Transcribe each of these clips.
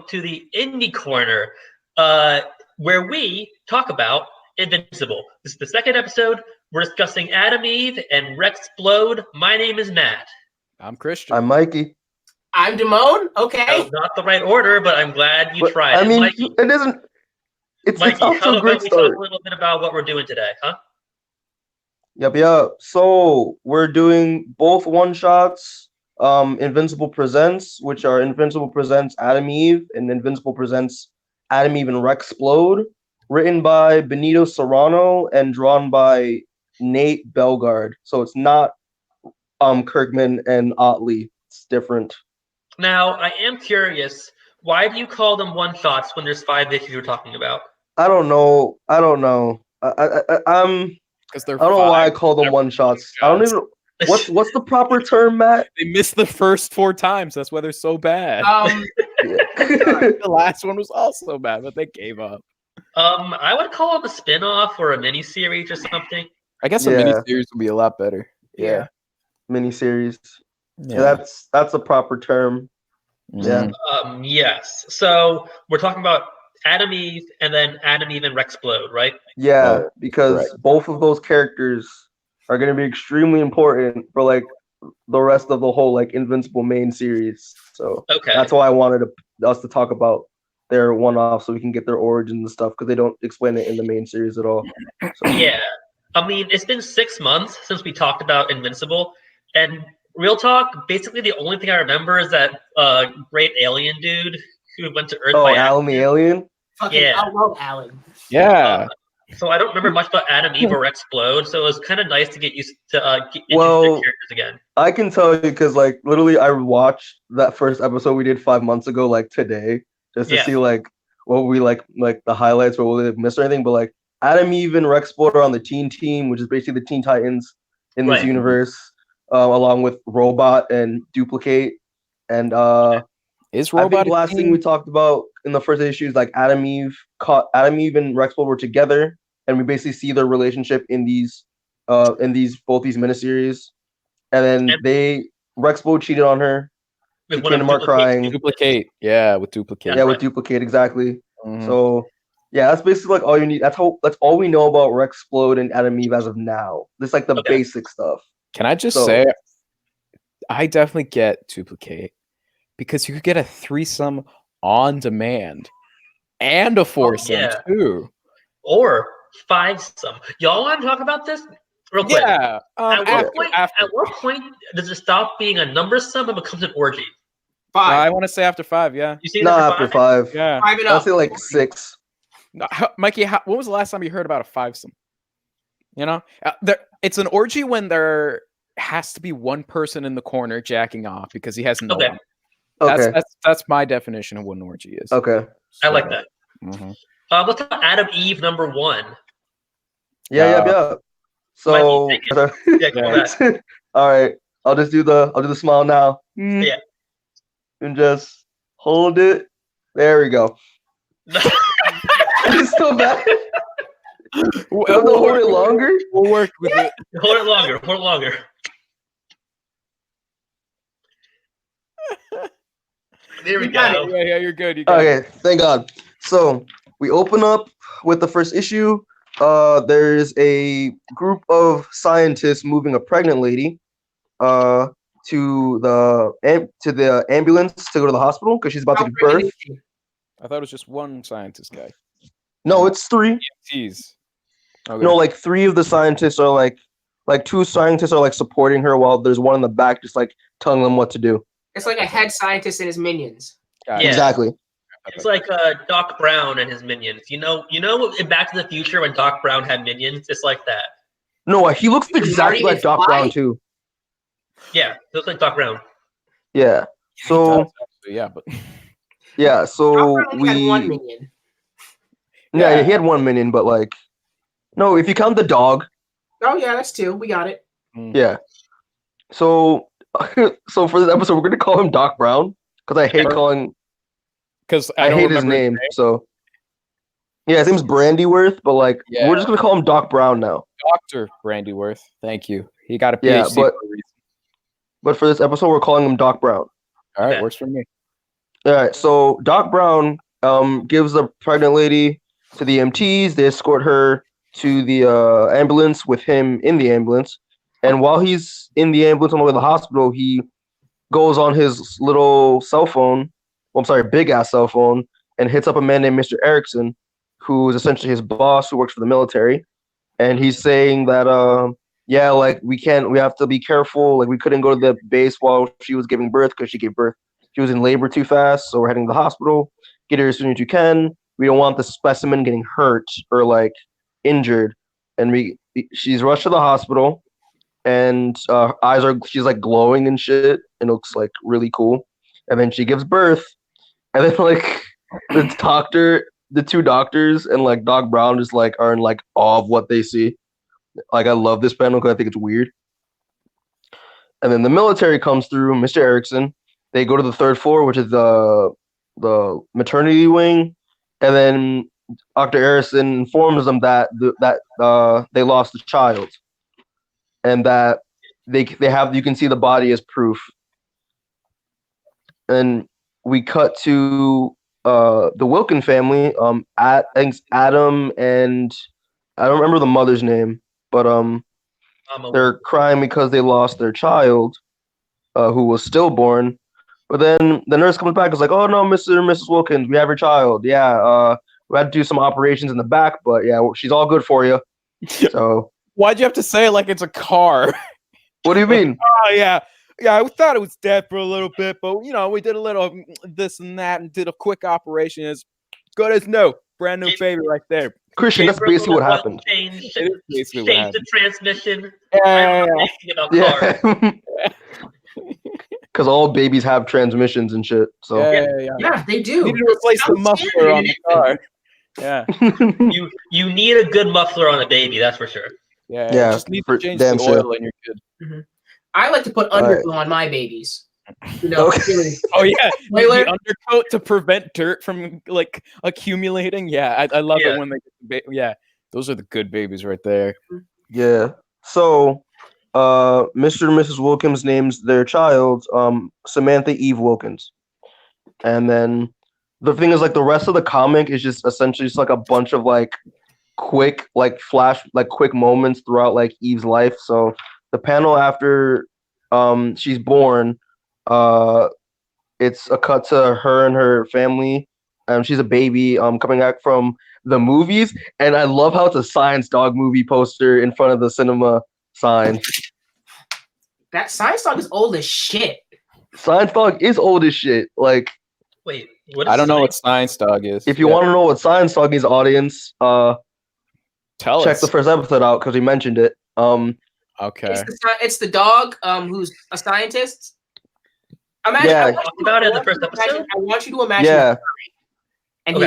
to the Indie Corner, where we talk about Invincible. This is the second episode. We're discussing Adam, Eve, and Rex Splode. My name is Matt. I'm Christian. I'm Mikey. I'm Damone. Okay. That was not the right order, but I'm glad you tried. I mean, Mikey, it isn't. It's off to a great we start. talk a little bit about what we're doing today, huh? Yep. So we're doing both one shots. Invincible Presents, which are Invincible Presents Adam Eve and Invincible Presents Adam Eve and Rex Splode, written by Benito Cereno and drawn by Nate Bellegrade. So it's not Kirkman and Otley. It's different. Now, I am curious, why do you call them one shots when there's 5 issues you're talking about? I don't know. I don't know why I call them one shots. I don't even. What's the proper term, Matt? They missed the first 4 times. That's why they're so bad. The last one was also bad, but they gave up. I would call it a spin-off or a miniseries or something. I guess a miniseries would be a lot better. Yeah. Miniseries. Yeah, that's a proper term. Yeah. Yes. So we're talking about Adam Eve and then Adam Eve and Rex Splode, right? Yeah, because both of those characters are going to be extremely important for like the rest of the whole like Invincible main series. So that's why I wanted us to talk about their one-off so we can get their origins and stuff because they don't explain it in the main series at all. So. Yeah. I mean, it's been 6 months since we talked about Invincible, and real talk, basically the only thing I remember is that great alien dude who went to Earth by Alan the alien? I love Alan. Yeah. So I don't remember much about Adam, Eve, or Rex Splode, so it was kind of nice to get used to get into the characters again. I can tell you because, like, literally I watched that first episode we did 5 months ago, like, today, just to see, like, what we, like the highlights, what we missed or anything, but, like, Adam, Eve, and Rex Splode are on the Teen Team, which is basically the Teen Titans in this universe, along with Robot and Duplicate, and is Robot I think the last thing we talked about in the first issue is like Adam, Eve and Rex Splode were together, and we basically see their relationship in both these miniseries. And then Rex Splode cheated on her. She came to Mark crying. Duplicate. Yeah, with Duplicate. Yeah, with Duplicate, exactly. Mm-hmm. So yeah, that's basically like all you need. That's all we know about Rex Splode and Adam Eve as of now. This like the basic stuff. Can I just say I definitely get Duplicate. Because you could get a threesome on demand and a foursome too. Or 5-some. Y'all want to talk about this? Real quick. Yeah. At what point does it stop being a number sum and becomes an orgy? 5. I want to say after 5, yeah. You see after 5. Yeah. 5 and up. I'll say like 6. Mikey, when was the last time you heard about a 5-some? You know? It's an orgy when there has to be one person in the corner jacking off because he has no one. That's my definition of what an orgy is. Okay. I like that. Mm-hmm. Let's talk about Adam Eve number 1. Yeah. So all right. I'll do the smile now. Yeah. And just hold it. There we go. It's so bad. We'll hold it longer. We'll work with it. Hold it longer. There we go. Yeah, you're good. Okay, thank God. So we open up with the first issue. There's a group of scientists moving a pregnant lady to the ambulance to go to the hospital because she's about to give birth. I thought it was just one scientist guy. No, it's 3. Jeez. Okay. No, like 3 of the scientists are like 2 scientists are like supporting her while there's one in the back just like telling them what to do. It's like a head scientist and his minions. Yeah. Exactly. It's like Doc Brown and his minions. You know, in Back to the Future when Doc Brown had minions, it's like that. No, he looks exactly like Doc Brown too. Yeah, he looks like Doc Brown. Yeah. So so we had 1 minion. Yeah, he had 1 minion, but like no, if you count the dog. Oh yeah, that's 2. We got it. Yeah. So for this episode, we're gonna call him Doc Brown because I hate calling. Because I hate his name. So yeah, his name's Brandyworth, but like we're just gonna call him Doc Brown now. Dr. Brandyworth. Thank you. He got a PhD for a reason. But for this episode, we're calling him Doc Brown. All right, works for me. All right, so Doc Brown gives the pregnant lady to the EMTs. They escort her to the ambulance with him in the ambulance. And while he's in the ambulance on the way to the hospital, he goes on his little cell phone. Well, I'm sorry, big ass cell phone, and hits up a man named Mr. Erickson, who is essentially his boss, who works for the military. And he's saying that yeah, like we have to be careful. Like we couldn't go to the base while she was giving birth because she gave birth. She was in labor too fast, so we're heading to the hospital. Get her as soon as you can. We don't want the specimen getting hurt or like injured. And she's rushed to the hospital, and she's like glowing and shit, and looks like really cool. And then she gives birth, and then like the two doctors, and like Doc Brown just like are in like awe of what they see. Like I love this panel because I think it's weird. And then the military comes through, Mr. Erickson. They go to the third floor, which is the maternity wing, and then Dr. Erickson informs them that they lost a child, and that they have, you can see the body as proof. And we cut to the Wilkin family. I think Adam and I don't remember the mother's name, but they're crying because they lost their child, who was stillborn. But then the nurse comes back and is like, "Oh no, Mr. and Mrs. Wilkins, we have your child. Yeah, we had to do some operations in the back, but yeah, she's all good for you." So why'd you have to say it like it's a car? What do you mean? Oh yeah, I thought it was dead for a little bit, but we did a little this and that and did a quick operation. As good as no, brand new baby right there. Christian, that's basically what happened. Changed basically what happened. the transmission. Yeah. Because all babies have transmissions and shit. So yeah, they do. You need to replace the muffler on the car. Yeah. You need a good muffler on a baby, that's for sure. Yeah. Just need for to change the oil sure. and you're good. Mm-hmm. I like to put underglow on my babies. Okay. Oh yeah, the undercoat to prevent dirt from like accumulating. Yeah, I love it when they those are the good babies right there. Yeah. So Mr. and Mrs. Wilkins names their child Samantha Eve Wilkins. And then the thing is, like, the rest of the comic is just essentially just like a bunch of like quick quick moments throughout like Eve's life. So the panel after she's born, it's a cut to her and her family. She's a baby coming back from the movies, and I love how it's a Science Dog movie poster in front of the cinema sign. That Science Dog is old as shit. Science Dog is old as shit. Like, wait, I don't know what Science Dog is. If you want to know what Science Dog is, audience, check the first episode out because we mentioned it. Okay. It's the dog who's a scientist. Imagine, yeah. I talked about it in the first episode. I want you to imagine. Yeah. And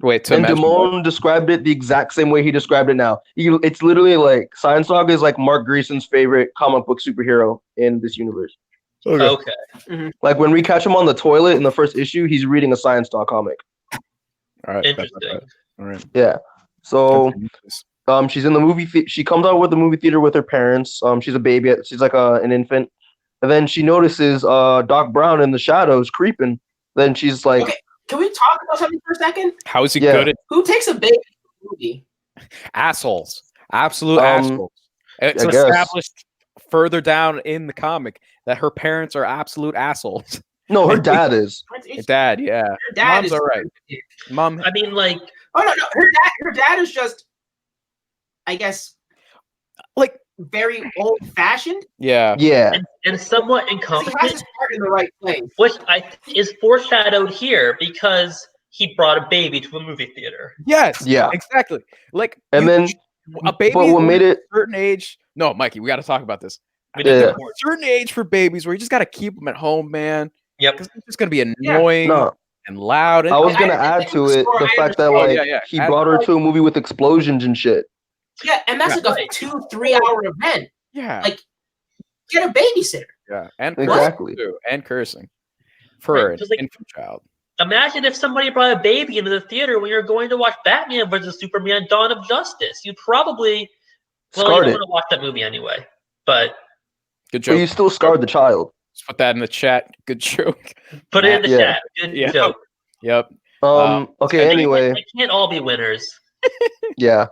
Damone described it the exact same way he described it now. It's literally like Science Dog is like Mark Greason's favorite comic book superhero in this universe. Okay. Mm-hmm. Like when we catch him on the toilet in the first issue, he's reading a Science Dog comic. All right. Interesting. All right. Yeah. So she's in the movie. She comes out with the movie theater with her parents. She's a baby. She's like an infant. And then she notices Doc Brown in the shadows creeping. Then she's like, okay. Can we talk about something for a second? How is he good at who takes a baby movie? Assholes. Absolute assholes. It's established further down in the comic that her parents are absolute assholes. No, her dad is. Her dad, yeah. Her dad Mom's is all right. Mom. I mean, like, oh no, her dad is just, I guess, like very old fashioned. Yeah. Yeah. And somewhat incompetent. He has his heart in the right place. Which I think is foreshadowed here because he brought a baby to a movie theater. Yes. Yeah. Exactly. Like, and then a baby but what made it a certain age. No, Mikey, we got to talk about this. Yeah. A certain age for babies where you just got to keep them at home, man. Yep. Because it's just going to be annoying and loud. And I was going to add to it the fact that like he brought her to a movie with explosions and shit. Yeah, and that's like a 2-3 hour event. Yeah. Like, get a babysitter. Yeah, and exactly. Too, and cursing for an like, infant child. Imagine if somebody brought a baby into the theater when you're going to watch Batman vs Superman: Dawn of Justice. You'd probably you don't want to watch that movie anyway. But good joke. But you still scarred the child. Just put that in the chat. Good joke. Put it in the Yeah. chat. Good Yeah. joke. Yep. Okay. Anyway, They can't all be winners. yeah.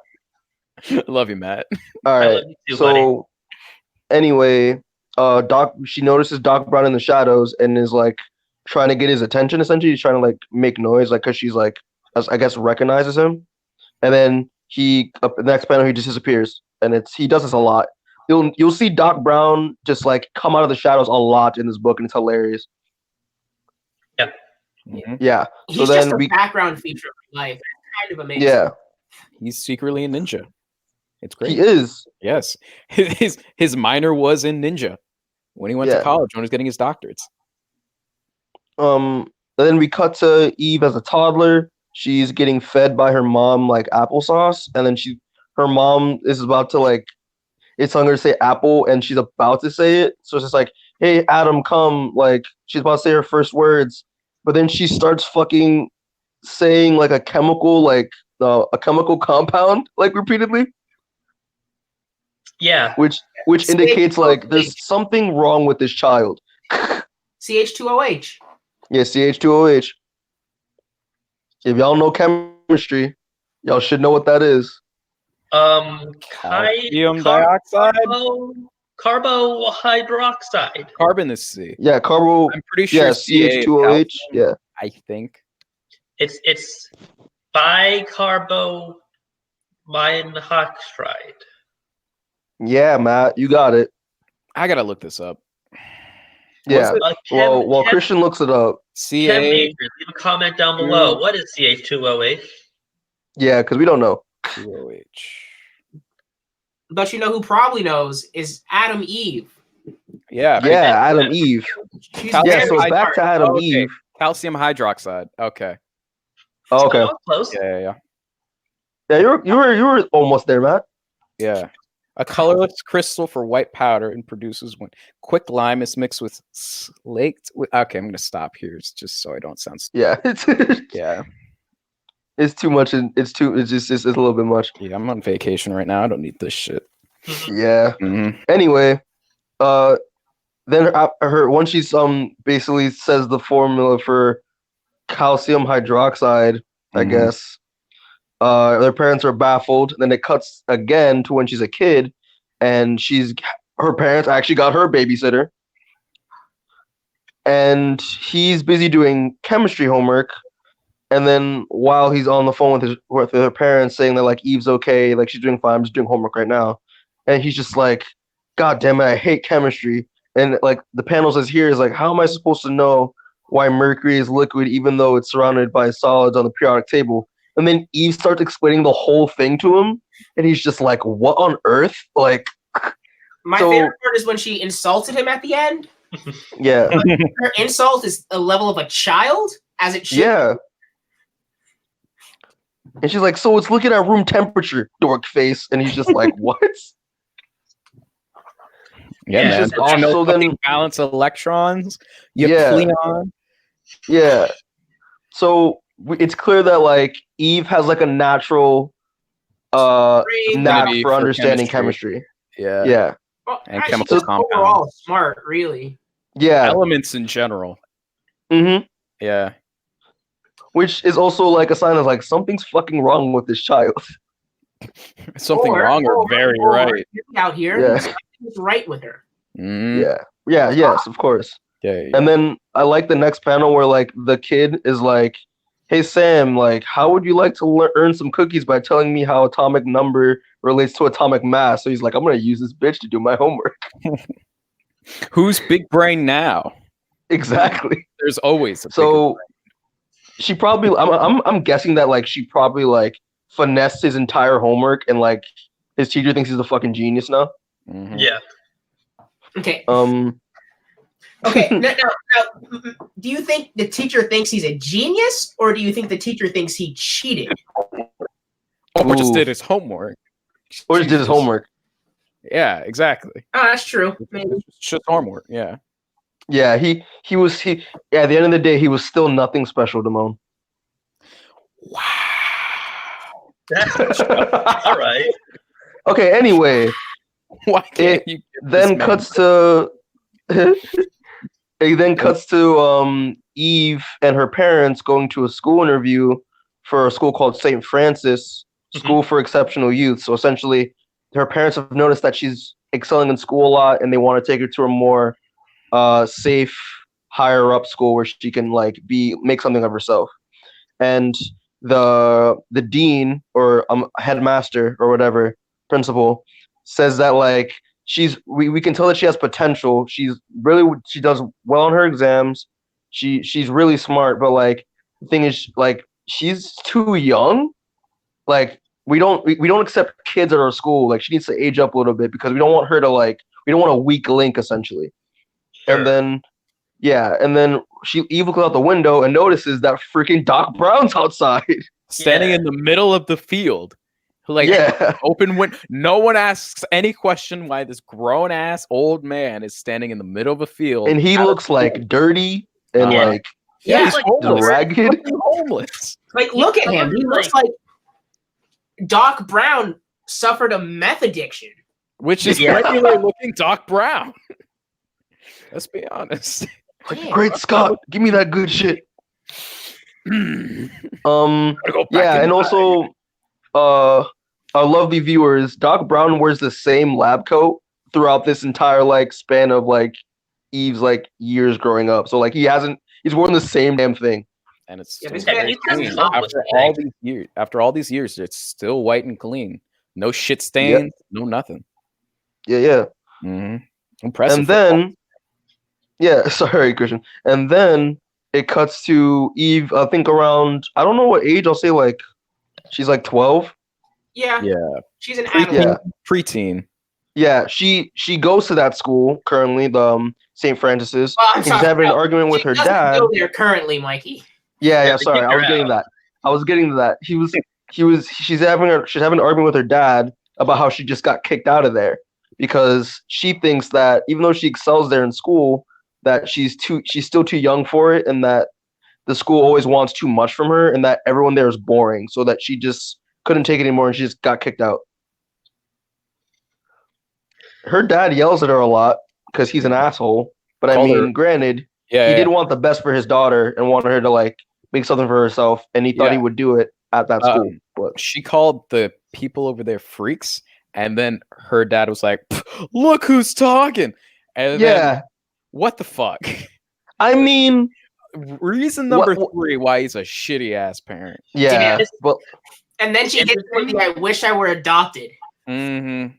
Love you, Matt. All I right. love you too, buddy. Anyway, Doc. She notices Doc Brown in the shadows and is like trying to get his attention. Essentially, she's trying to like make noise, like because she's like, I guess, recognizes him. And then the next panel, he just disappears, and he does this a lot. You'll see Doc Brown just like come out of the shadows a lot in this book, and it's hilarious. Yeah. Mhm. Yeah. He's So just then a background feature of my life. It's kind of amazing. yeah, He's secretly a ninja. It's great. he is. Yes. His minor was in ninja when he went to college, when he was getting his doctorates. And then we cut to Eve as a toddler. She's getting fed by her mom like applesauce, and then her mom is about to like, it's telling her to say apple, and she's about to say it. So it's just like, hey, Adam, come. Like, she's about to say her first words, but then she starts fucking saying like a chemical compound like repeatedly. Yeah. Which indicates like there's something wrong with this child. CH2OH. Yeah, CH2OH. If y'all know chemistry, y'all should know what that is. Calcium dioxide? Carbohydroxide. Carbon is C. Yeah, I'm pretty sure CH2OH. Yeah. I think. It's bicarbonmonoxide. Yeah, Matt, you got it. I gotta look this up. Yeah. While Christian looks it up. Chem majors, leave a comment down below. What is CH2OH? Yeah, because we don't know. 2OH. But you know who probably knows is Adam Eve. Yeah. Yeah, Adam Eve. Yeah, so back to Adam Eve. Calcium hydroxide. Okay. Oh, okay. Close. Yeah. Yeah, you were almost there, Matt. Yeah. A colorless crystal for white powder and produces when quick lime is mixed with slaked. Okay, I'm gonna stop here. It's just so I don't sound. Yeah. Yeah. It's too much. It's a little bit much. Yeah, I'm on vacation right now. I don't need this shit. Yeah. Mm-hmm. Anyway, then once she's basically says the formula for calcium hydroxide, I guess. Their parents are baffled. Then it cuts again to when she's a kid, and her parents actually got her babysitter, and he's busy doing chemistry homework. And then while he's on the phone with her parents, saying that like Eve's okay, like she's doing fine, I'm just doing homework right now, and he's just like, God damn it, I hate chemistry. And like the panel says here is like, how am I supposed to know why mercury is liquid even though it's surrounded by solids on the periodic table? And then Eve starts explaining the whole thing to him, and he's just like, what on earth? Like, my favorite part is when she insulted him at the end. Yeah. Her insult is a level of a child, as it should. Yeah. And she's like, so it's looking at room temperature, dork face. And he's just like, what? Yeah, man. Just also then balance electrons. Cleon. Yeah. So it's clear that like Eve has like a natural knack for understanding chemistry. Yeah. Yeah. Well, and chemical compounds. Overall smart, really. Yeah. Elements in general. Mm-hmm. Yeah. Which is also like a sign of like something's fucking wrong with this child. Something wrong or very right. Out here, yeah. Something's right with her. Mm. Yeah. Yes, of course. Yeah. And then I like the next panel where like the kid is like, hey Sam, like how would you like to earn some cookies by telling me how atomic number relates to atomic mass? So he's like, I'm gonna use this bitch to do my homework. Who's big brain now? Exactly. There's always a so she probably I'm guessing that like she probably like finessed his entire homework and like his teacher thinks he's a fucking genius now. Mm-hmm. Yeah. Okay. Okay. Now, do you think the teacher thinks he's a genius, or do you think the teacher thinks he cheated? Or just did his homework. Or just did his homework. Yeah, exactly. Oh, that's true. Maybe. Just homework. Yeah. Yeah, at the end of the day, he was still nothing special, Damone. Wow. All right. Okay, anyway. Why can't you then cuts to It then cuts to Eve and her parents going to a school interview for a school called St. Francis School for Exceptional Youth. So essentially, her parents have noticed that she's excelling in school a lot, and they want to take her to a more safe, higher up school where she can like make something of herself. And the dean or headmaster or whatever principal says that like we can tell that she has potential. She does well on her exams. She's really smart, but like the thing is like she's too young. Like we don't accept kids at our school. Like she needs to age up a little bit because we don't want her to we don't want a weak link essentially. Sure. And then Eve looks out the window and notices that freaking Doc Brown's outside. Standing in the middle of the field. Open window. No one asks any question why this grown ass old man is standing in the middle of a field. And he looks like dirty and he's ragged. Homeless. Like, look at him. He looks like Doc Brown suffered a meth addiction. Which is regular looking Doc Brown. Let's be honest. Great Scott, give me that good shit. And also, our lovely viewers, Doc Brown wears the same lab coat throughout this entire span of Eve's years growing up. So he's worn the same damn thing. And it's after all these years, it's still white and clean. No shit stains, no nothing. Yeah. Mm-hmm. Impressive. And then sorry, Christian. And then it cuts to Eve, I think around, I don't know what age, I'll say she's 12. Yeah. She's an preteen. Yeah, she goes to that school currently, the St. Francis's. She's having an argument with her dad. Go there currently, Mikey. Yeah, sorry, I was getting to that. She's having an argument with her dad about how she just got kicked out of there because she thinks that even though she excels there in school, that she's still too young for it, and that the school always wants too much from her, and that everyone there is boring, so that she just couldn't take it anymore, and she just got kicked out. Her dad yells at her a lot because he's an asshole, but granted, he did want the best for his daughter and wanted her to make something for herself, and he thought he would do it at that school. But she called the people over there freaks, and then her dad was like, "Look who's talking!" And then, what the fuck? I mean, reason number 3 why he's a shitty ass parent. Yeah. And then she gets the I wish I were adopted. Mm-hmm.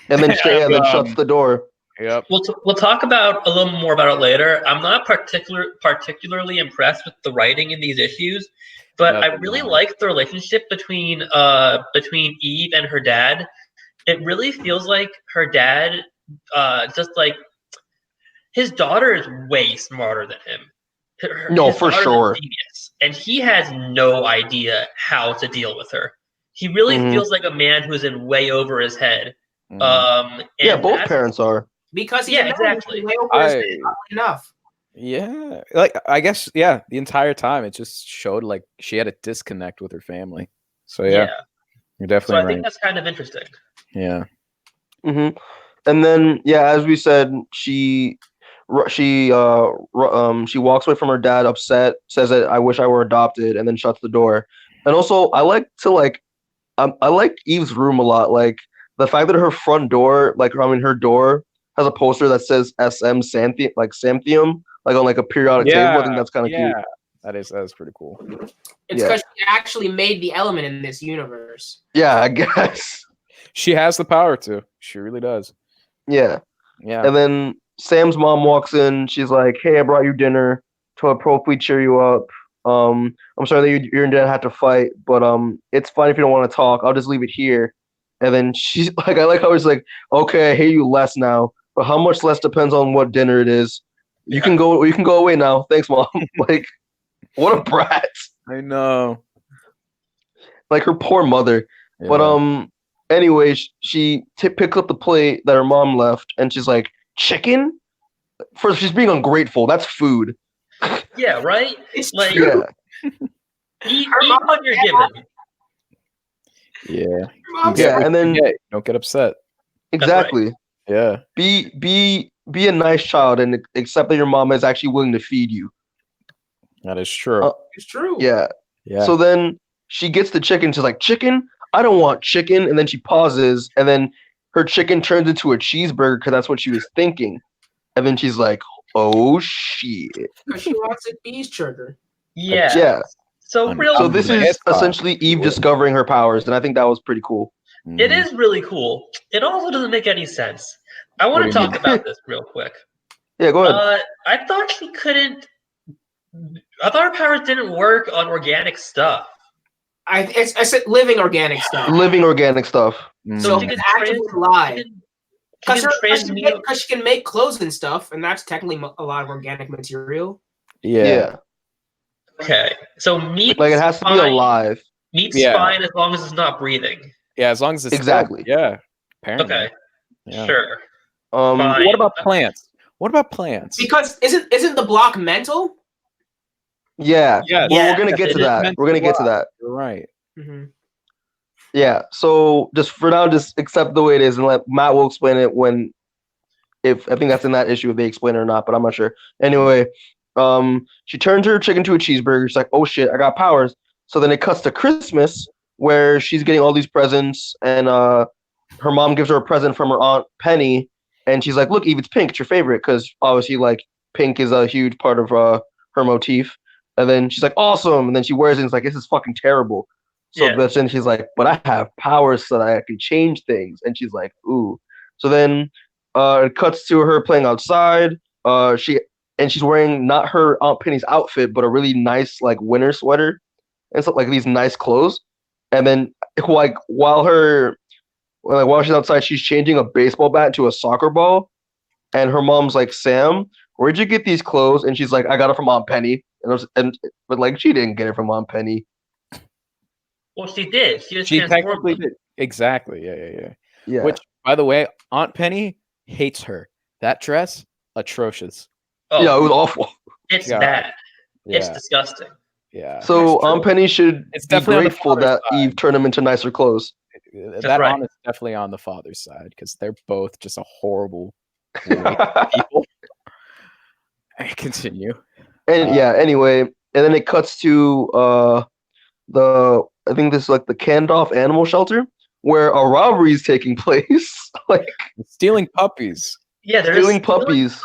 And then shuts the door. Yep. We'll talk about a little more about it later. I'm not particularly impressed with the writing in these issues, but I really like the relationship between Eve and her dad. It really feels like her dad his daughter is way smarter than him. No, for sure. Genius, and he has no idea how to deal with her. He really feels like a man who's in way over his head. Both parents are. Because he's exactly way over his head, not enough. Yeah, I guess the entire time it just showed she had a disconnect with her family. So you're definitely right. I think that's kind of interesting. Yeah. Mm-hmm. And then as we said, she walks away from her dad upset, says that I wish I were adopted, and then shuts the door. And also, I like Eve's room a lot. The fact that her front door, her door has a poster that says SM Xanthium, on a periodic table. I think that's kind of cute. That is pretty cool. It's because she actually made the element in this universe. Yeah, I guess. She has the power to. She really does. Yeah. Yeah. And then Sam's mom walks in. She's like, "Hey, I brought you dinner to hopefully cheer you up. I'm sorry that you and Dad had to fight, but it's fine if you don't want to talk. I'll just leave it here." And then she's like, I like how it's like, "Okay, I hate you less now, but how much less depends on what dinner it is. You can go away now. Thanks, Mom." What a brat. I know. Her poor mother. Yeah. But anyway, she picks up the plate that her mom left, and she's like, "Chicken?" First, she's being ungrateful. That's food. Yeah, right? It's eat what you're given. Yeah. And then don't get upset. Exactly. Right. Yeah. Be be a nice child and accept that your mom is actually willing to feed you. That is true. It's true. Yeah. Yeah. So then she gets the chicken. She's like, chicken? I don't want chicken. And then she pauses, and then her chicken turns into a cheeseburger because that's what she was thinking. And then she's like, oh shit. Because she wants a cheeseburger. Yeah. Yeah. So really, So this is essentially Eve discovering her powers, and I think that was pretty cool. It is really cool. It also doesn't make any sense. I want to talk about this real quick. Yeah, go ahead. I thought she couldn't. I thought her powers didn't work on organic stuff. I said living organic stuff. Living organic stuff. So she can actively lie. Because she can make clothes and stuff, and that's technically a lot of organic material. Yeah. Okay, so meat like it has to be alive. Meat's fine as long as it's not breathing. Yeah, as long as it's exactly. Yeah. Apparently. Okay. Yeah. Sure. What about plants? What about plants? Because isn't the block mental? Yeah. Well, we're gonna get to that. We're gonna get to that. You're right. Mm-hmm. Yeah. So just for now, just accept the way it is, and let Matt will explain it when, if I think that's in that issue if they explain it or not, but I'm not sure. Anyway, she turns her chicken to a cheeseburger. She's like, "Oh shit, I got powers." So then it cuts to Christmas, where she's getting all these presents, and her mom gives her a present from her aunt Penny, and she's like, "Look, Eve, it's pink. It's your favorite," because obviously, like, pink is a huge part of her motif. And then she's like, "Awesome!" And then she wears it, and it's like, "This is fucking terrible." So then she's like, "But I have powers so that I can change things," and she's like, "Ooh." So then it cuts to her playing outside. She's wearing not her Aunt Penny's outfit, but a really nice like winter sweater and stuff, like these nice clothes. And then like while she's outside, she's changing a baseball bat into a soccer ball. And her mom's like, "Sam, where'd you get these clothes?" And she's like, "I got it from Aunt Penny." But like she didn't get it from Aunt Penny. Well, she did. She technically did. Exactly. Yeah. Which, by the way, Aunt Penny hates her. That dress, atrocious. Oh, yeah, it was awful. It's bad. Yeah. It's disgusting. Yeah. So Aunt Penny should be grateful that Eve turned him into nicer clothes. That aunt is definitely on the father's side because they're both just a horrible people. Continue. And anyway, and then it cuts to I think this is like the canned off animal shelter where a robbery is taking place. Like stealing puppies. Yeah, they're stealing puppies.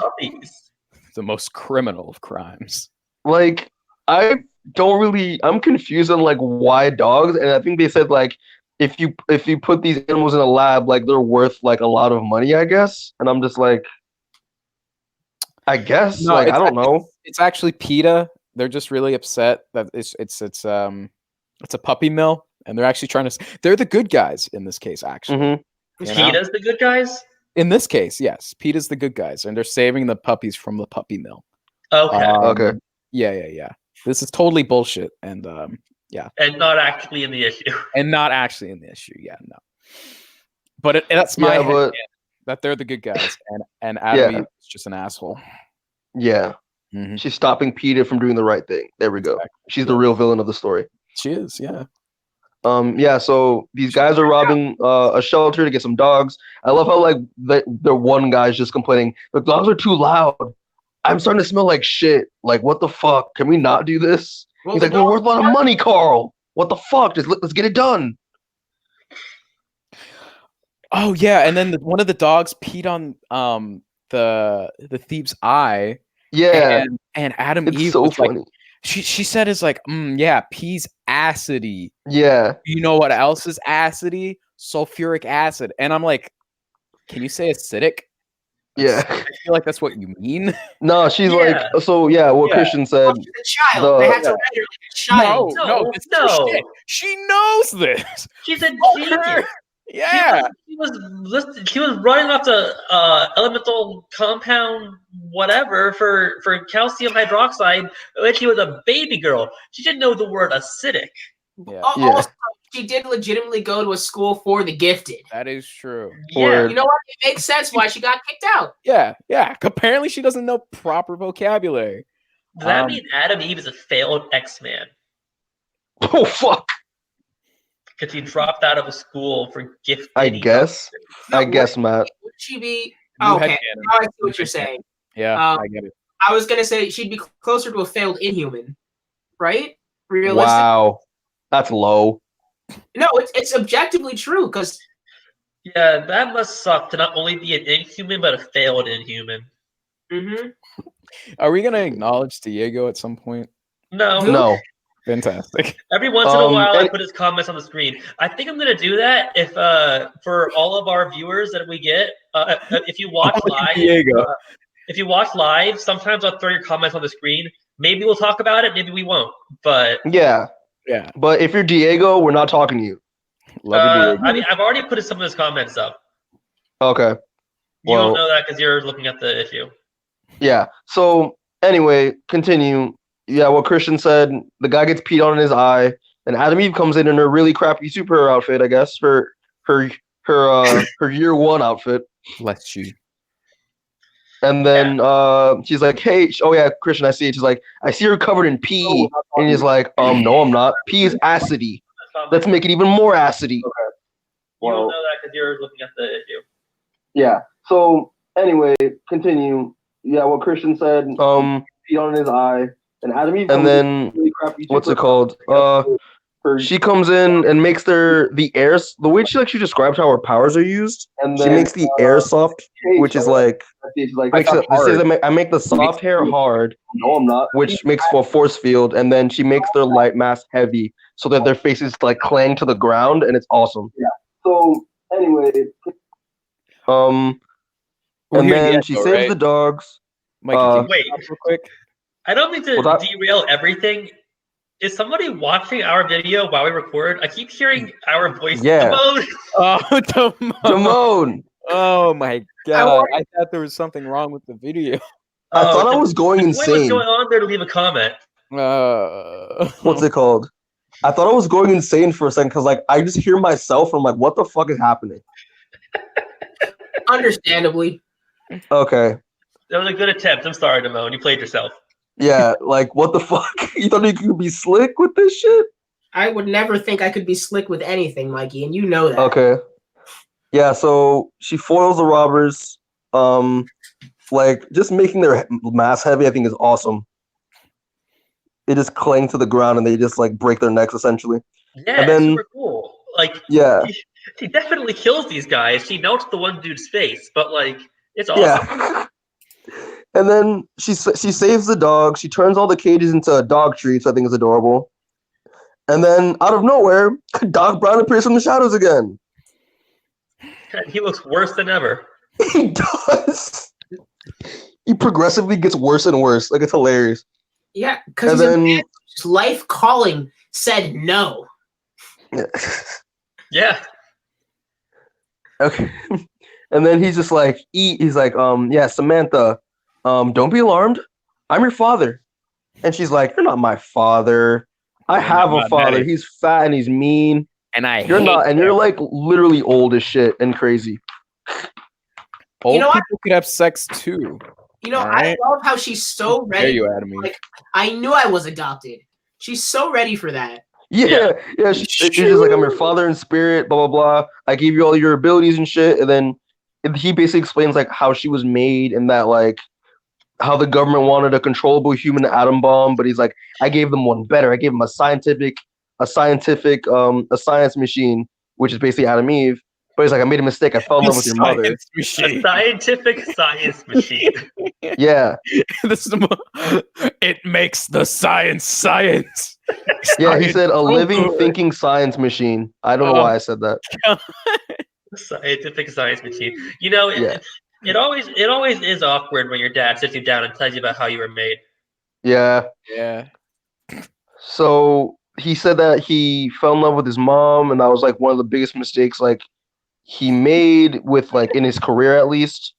The most criminal of crimes. Like I'm confused on like why dogs, and I think they said like if you put these animals in a lab, like they're worth like a lot of money, I guess. And I'm just like, I guess I don't know. It's actually PETA. They're just really upset that it's a puppy mill, and they're actually trying to. They're the good guys in this case, actually. Mm-hmm. PETA's the good guys. In this case, yes, PETA's the good guys, and they're saving the puppies from the puppy mill. Okay. Okay. Yeah. This is totally bullshit, and yeah. And not actually in the issue. Yeah, no. But that's my head, that they're the good guys, and Adam Eve is just an asshole. Yeah. Mm-hmm. She's stopping PETA from doing the right thing. There we go. She's the real villain of the story. She is, yeah. So these guys are robbing a shelter to get some dogs. I love how like the one guy's just complaining, the dogs are too loud. I'm starting to smell like shit. Like, what the fuck? Can we not do this? Well, he's like, they're worth a lot of money, Carl. What the fuck? Let's get it done. Oh yeah, and then one of the dogs peed on the thief's eye. Yeah, and Adam it's Eve so was funny. Like, she said is like, yeah, pee's acidy. Yeah. You know what else is acidy? Sulfuric acid. And I'm like, can you say acidic? Yeah. I feel like that's what you mean. No, she's like, so yeah, what Christian said. Well, she's a child. They had to write her like a child. No. She knows this. She's a genius. Yeah. She was running off the elemental compound whatever for calcium hydroxide when she was a baby girl. She didn't know the word acidic. Yeah. Also, she did legitimately go to a school for the gifted. That is true. Yeah. You know what? It makes sense why she got kicked out. Yeah. Apparently she doesn't know proper vocabulary. Does that mean Adam Eve is a failed X-Man? Oh, fuck. Because he dropped out of a school for gifted. I guess, Matt. Would she be Okay, now I see what you're saying. Yeah, I get it. I was gonna say she'd be closer to a failed inhuman, right? Realistic. Wow, that's low. No, it's objectively true because. Yeah, that must suck to not only be an inhuman but a failed inhuman. Mm-hmm. Are we gonna acknowledge Diego at some point? No. Fantastic. Every once in a while, I put his comments on the screen. I think I'm gonna do that if for all of our viewers that we get. If you watch live, if you watch live, sometimes I'll throw your comments on the screen. Maybe we'll talk about it. Maybe we won't. But yeah. But if you're Diego, we're not talking to you. Love you, Diego. I mean, I've already put some of his comments up. Okay. You don't know that because you're looking at the issue. Yeah. So anyway, continue. Yeah, what Christian said, the guy gets peed on in his eye, and Adam Eve comes in her really crappy superhero outfit, I guess, for her year one outfit. Bless you. And then she's like, hey, oh yeah, Christian, I see it. She's like, I see her covered in pee. And he's like, no, I'm not. Pee is acidy. Let's make it even more acidy. Okay. You don't know that because you're looking at the issue. Yeah. So anyway, continue. Yeah, what Christian said, pee on his eye. And Adam Eve and then really what's it called? She comes in and makes the air. The way she describes how her powers are used. And she makes the air soft, which is like I make the soft hair hard. No, I'm not. Which makes for a force field, and then she makes their light mass heavy, so that their faces like clang to the ground, and it's awesome. Yeah. So anyway, and then she saves the dogs. Mikey, wait, real quick. I don't mean to derail everything. Is somebody watching our video while we record? I keep hearing our voice. Yeah. Timon. Oh, Timon. Oh my god! I thought there was something wrong with the video. I thought I was going insane. What's going on there to leave a comment? What's it called? I thought I was going insane for a second because like I just hear myself. And I'm like, what the fuck is happening? Understandably. Okay. That was a good attempt. I'm sorry, Timon. You played yourself. Yeah, like what the fuck? You thought you could be slick with this shit? I would never think I could be slick with anything, Mikey, and you know that. Okay. Yeah, so she foils the robbers. Like just making their mass heavy, I think is awesome. They just cling to the ground and they just like break their necks essentially. Yeah, and then, super cool. Like she definitely kills these guys. She melts the one dude's face, but like it's awesome. Yeah. And then she saves the dog. She turns all the cages into dog treats. I think is adorable. And then out of nowhere, Doc Brown appears from the shadows again. He looks worse than ever. He does. He progressively gets worse and worse. Like it's hilarious. Yeah, because his life calling said no. Yeah. Okay. And then he's just like, he's like, yeah, Samantha. Don't be alarmed. I'm your father. And she's like, you're not my father. I have a father. He's fat and he's mean. And you're not. And you're like literally old as shit and crazy. Old people could have sex too. You know, I love how she's so ready. Like, I knew I was adopted. She's so ready for that. Yeah. She's just like, I'm your father in spirit, blah, blah, blah. I gave you all your abilities and shit. And then he basically explains like how she was made and that like how the government wanted a controllable human atom bomb, but he's like, I gave them one better. I gave them a science machine, which is basically Adam Eve. But he's like, I made a mistake. I fell in love with your mother. Machine. A scientific science machine. Yeah. It makes the science. Yeah, he said a living, thinking science machine. I don't know why I said that. Scientific science machine. You know, it always is awkward when your dad sits you down and tells you about how you were made. Yeah. Yeah. So he said that he fell in love with his mom, and that was like one of the biggest mistakes like he made with like in his career at least.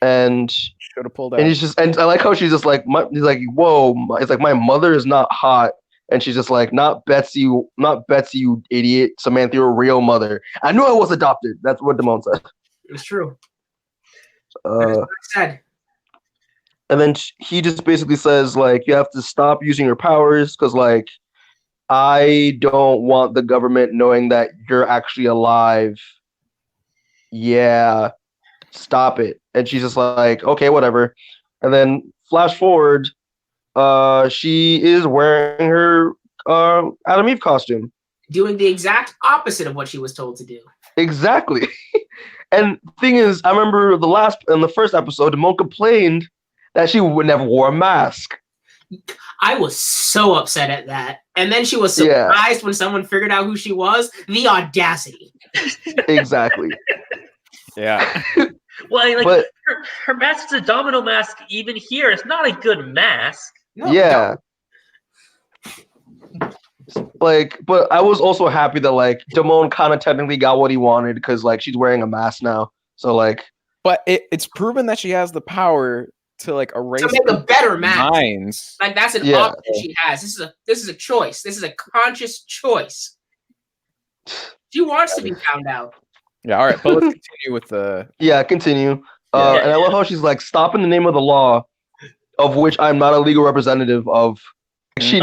And should have pulled out. And he's just, and I like how she's just like, he's like, whoa, it's like my mother is not hot. And she's just like, not Betsy, you idiot. Samantha, your real mother. I knew I was adopted. That's what Damone said. It's true. That's what I said. And then he just basically says, like, you have to stop using your powers because, like, I don't want the government knowing that you're actually alive. Yeah, stop it. and she's just like, okay, whatever. And then flash forward, she is wearing her Adam Eve costume, doing the exact opposite of what she was told to do. Exactly. And the thing is, I remember in the first episode, Damone complained that she would never wore a mask. I was so upset at that. And then she was surprised when someone figured out who she was. The audacity. Exactly. Yeah. Well, like, but her mask is a domino mask. Even here, it's not a good mask. No, yeah. Like, but I was also happy that like Damone kind of technically got what he wanted because like she's wearing a mask now. So like, but it's proven that she has the power to like erase to make a better mask. Minds. Like that's an option she has. This is a choice. This is a conscious choice. She wants to be found out. Yeah. All right, but let's continue with the. Yeah, continue. And I love how she's like, "Stop in the name of the law, of which I'm not a legal representative of." She.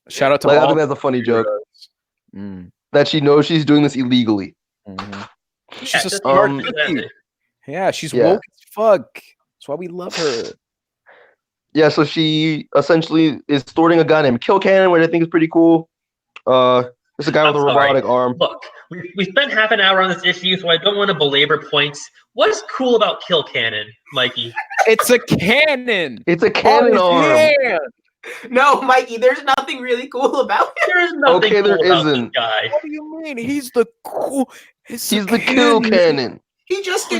Shout out to like, I think that's a funny joke. That she knows she's doing this illegally. Mm-hmm. She's a smart lady. Yeah, she's woke as fuck. That's why we love her. Yeah, so she essentially is storing a guy named Kill Cannon, which I think is pretty cool. It's a guy with a robotic arm. Look, we spent half an hour on this issue, so I don't want to belabor points. What's cool about Kill Cannon, Mikey? It's a cannon. It's a cannon arm. Man. No, Mikey, there's nothing really cool about it. There's nothing cool there about isn't. This guy. What do you mean? He's the cool. He's the kill cannon. He just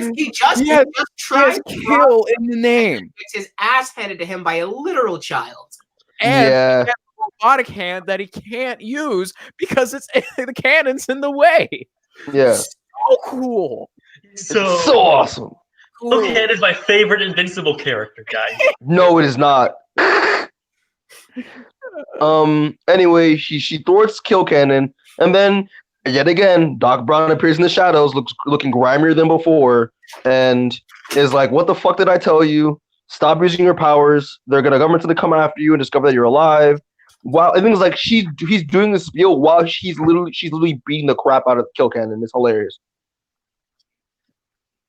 tries to kill in the name. Gets his ass handed to him by a literal child. And he has a robotic hand that he can't use because the cannon's in the way. Yeah. So cool. So awesome. Kill Cannon is my favorite Invincible character, guys. No, it is not. Anyway, she thwarts Kill Cannon, and then yet again, Doc Brown appears in the shadows, looking grimier than before, and is like, "What the fuck did I tell you? Stop using your powers. They're gonna government's gonna come after you and discover that you're alive." Wow, I think it's like he's doing this spiel while she's literally beating the crap out of Kill Cannon. It's hilarious.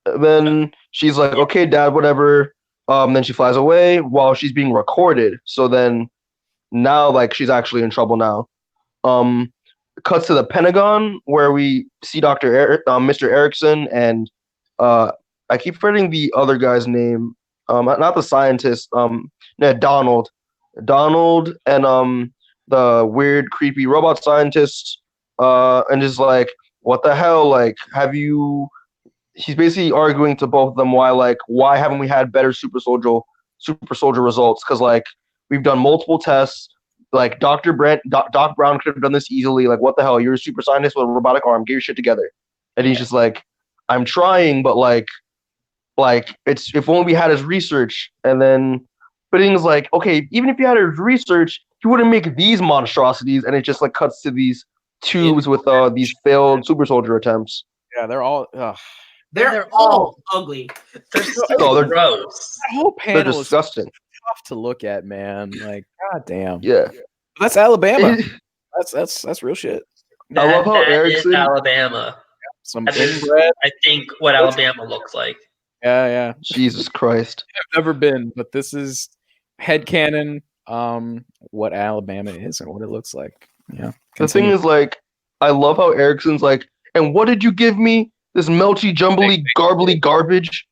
And then she's like, "Okay, Dad, whatever." Then she flies away while she's being recorded. So then now, like, she's actually in trouble now. Cuts to the Pentagon where we see Mr. Erickson, and I keep forgetting the other guy's name. Not the scientist. Donald, and the weird, creepy robot scientist. And just like, what the hell? Like, have you? He's basically arguing to both of them why haven't we had better super soldier results? Because like we've done multiple tests. Like Doc Brown could have done this easily. Like, what the hell? You're a super scientist with a robotic arm. Get your shit together. And he's just like, I'm trying, but like it's if only we had his research. And then, but he's like, okay, even if you had his research, he wouldn't make these monstrosities. And it just like cuts to these tubes with these failed super soldier attempts. Yeah, they're all. They're all ugly. They're so gross. That whole panel they're disgusting. Is tough to look at, man. Like, goddamn. Yeah. That's Alabama. that's real shit. I love how Erickson is Alabama. Some inbred. I think what Alabama looks like. Yeah. Jesus Christ. I've never been, but this is headcanon. What Alabama is and what it looks like. Yeah. The thing is, like, I love how Erickson's like, and what did you give me? This melty, jumbly, garbly garbage.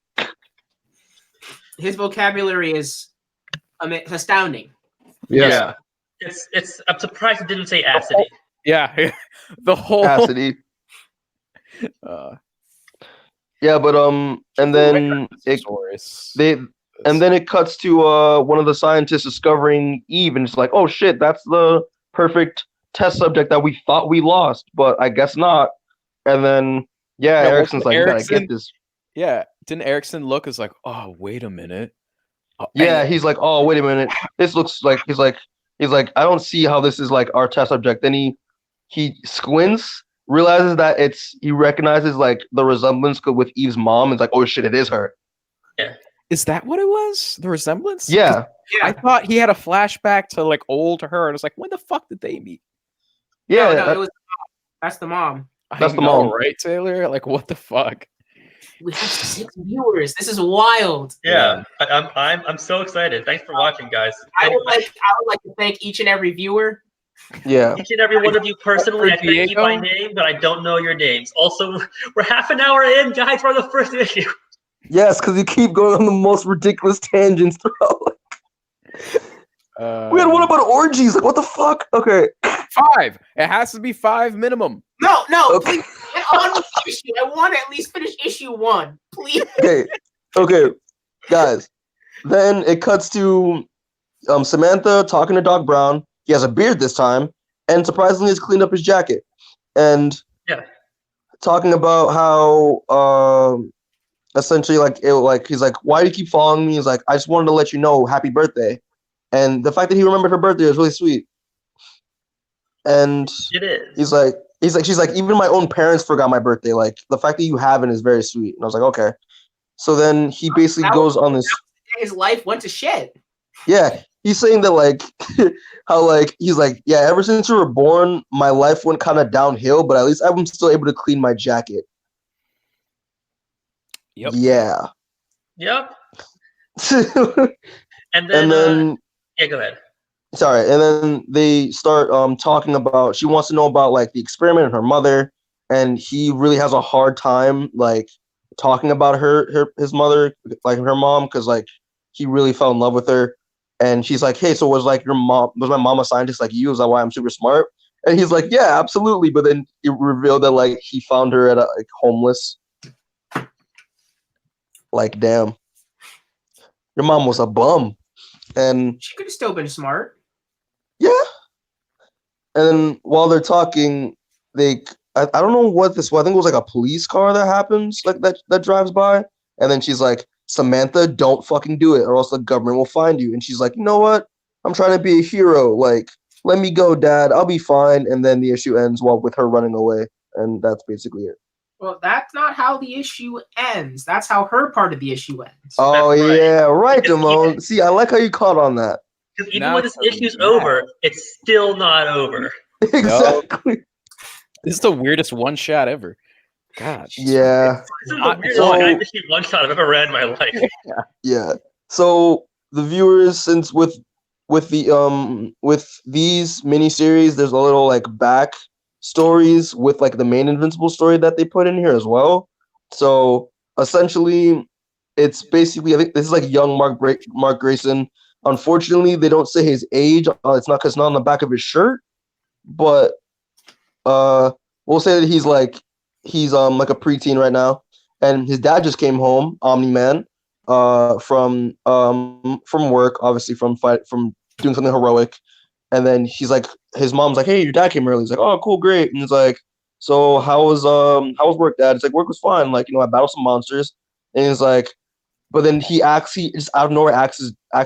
His vocabulary is astounding. Yeah. It's. I'm surprised it didn't say acidy. Yeah, the whole acidy. Yeah, but and then it cuts to one of the scientists discovering Eve, and it's like, oh shit, that's the perfect test subject that we thought we lost, but I guess not. And then. Yeah, Erickson's like, you gotta get this. Yeah, didn't Erickson look as like, oh, wait a minute. Yeah, he's like, oh, wait a minute. This looks like he's like, I don't see how this is like our test subject. Then he squints, realizes that he recognizes like the resemblance with Eve's mom. It's like, oh shit, it is her. Yeah. Is that what it was? The resemblance? Yeah. I thought he had a flashback to like old her, and it's like, when the fuck did they meet? Yeah, it was. That's the mom. That's the mom, right, Taylor? Like, what the fuck? We have 6 viewers. This is wild. Yeah, I'm so excited. Thanks for watching, guys. I would like to thank each and every viewer. Yeah. Each and every one of you personally, I thank you by name, but I don't know your names. Also, we're half an hour in, guys. We're on the first issue. Yes, because you keep going on the most ridiculous tangents throughout. We had one about orgies. Like, what the fuck? Okay. 5. It has to be 5 minimum. No, Okay. please get on with the issue. I want to at least finish issue 1, please. Okay, guys. Then it cuts to Samantha talking to Doc Brown. He has a beard this time, and surprisingly, has cleaned up his jacket. And talking about how essentially he's like, why do you keep following me? He's like, I just wanted to let you know, happy birthday. And the fact that he remembered her birthday is really sweet. And it is. She's like, even my own parents forgot my birthday. Like, the fact that you haven't is very sweet. And I was like, okay. So then he basically goes on this. His life went to shit. Yeah, he's saying that like how like he's like, yeah, ever since you were born, my life went kind of downhill, but at least I'm still able to clean my jacket. Yep. Yeah. Yep. And then yeah, go ahead. Sorry, and then they start talking about, she wants to know about like the experiment and her mother, and he really has a hard time like talking about his mother, like her mom, because like he really fell in love with her. And she's like, hey, so was my mom a scientist like you? Is that why I'm super smart? And he's like, yeah, absolutely. But then it revealed that like he found her at a like homeless. Like, damn, your mom was a bum. And she could have still been smart. Yeah. And then while they're talking, I don't know what this was. I think it was like a police car that happens, like that drives by. And then she's like, Samantha, don't fucking do it, or else the government will find you. And she's like, you know what? I'm trying to be a hero. Like, let me go, Dad. I'll be fine. And then the issue ends with her running away. And that's basically it. Well, that's not how the issue ends. That's how her part of the issue ends. Oh, yeah. Right, Damone. See, I like how you caught on that. Because even when this issue's over, it's still not over. Exactly. This is the weirdest one shot ever. God. Yeah. This is the weirdest one shot I've ever read in my life. Yeah. So the viewers, since with these miniseries, there's a little like back stories with like the main Invincible story that they put in here as well. So essentially, it's basically, I think this is like young Mark Grayson. Unfortunately, they don't say his age. It's not because it's not on the back of his shirt, but we'll say that he's like a preteen right now, and his dad just came home, Omni-Man, from work, obviously from doing something heroic, and then his mom's like, hey, your dad came early. He's like, oh, cool, great. And he's like, so how was work, Dad? It's like, work was fine. Like, I battled some monsters. And he's like, but then he just out of nowhere asks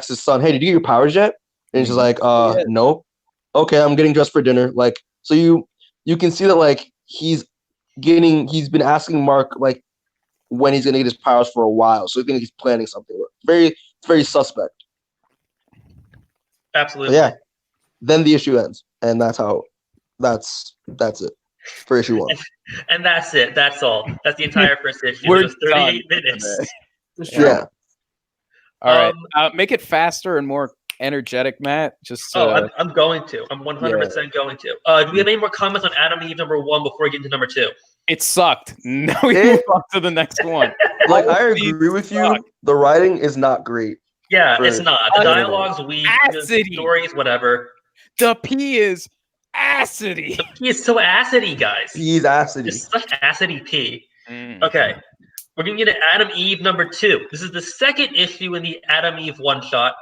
his son, hey, did you get your powers yet? And he's like, no. Okay, I'm getting dressed for dinner. Like, so you can see that like he's been asking Mark like when he's gonna get his powers for a while. So I think he's planning something. It's very suspect. Absolutely. But yeah. Then the issue ends, and that's it for issue 1. And that's it. That's all. That's the entire first issue. We're it was 38 minutes. Yeah. All right. Make it faster and more energetic, Matt. Just I'm going to. I'm 100% going to. Do we have any more comments on Adam and Eve number 1 before we get into number 2? It sucked. Now we move on to the next one. Like, I agree with you. The writing is not great. Yeah, it's not. The dialogue's weak. The stories, whatever. The P is acidy. The P is so acidy, guys. P is acidy. It's such acidy P. Okay. We're going to get to Adam Eve number 2. This is the second issue in the Adam Eve one-shot.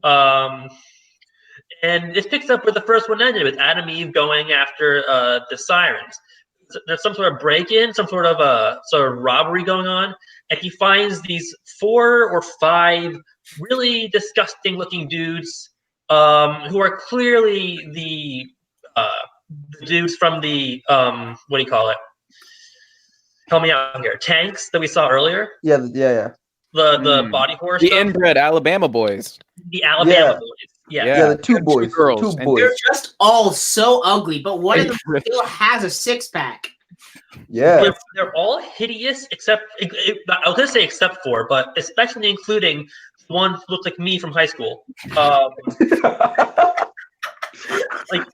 And this picks up where the first one ended, with Adam Eve going after the sirens. So there's some sort of break-in, some sort of robbery going on, and he finds these 4 or 5 really disgusting-looking dudes who are clearly the dudes from the what do you call it? Help me out here. Tanks that we saw earlier. Yeah. The body horror the stuff. inbred Alabama boys. The Alabama boys. Yeah, the two boys. Girls. Two boys. They're just all so ugly, but one of them still has a 6-pack. Yeah. They're all hideous except I was gonna say except for, but especially including one who looked like me from high school. Like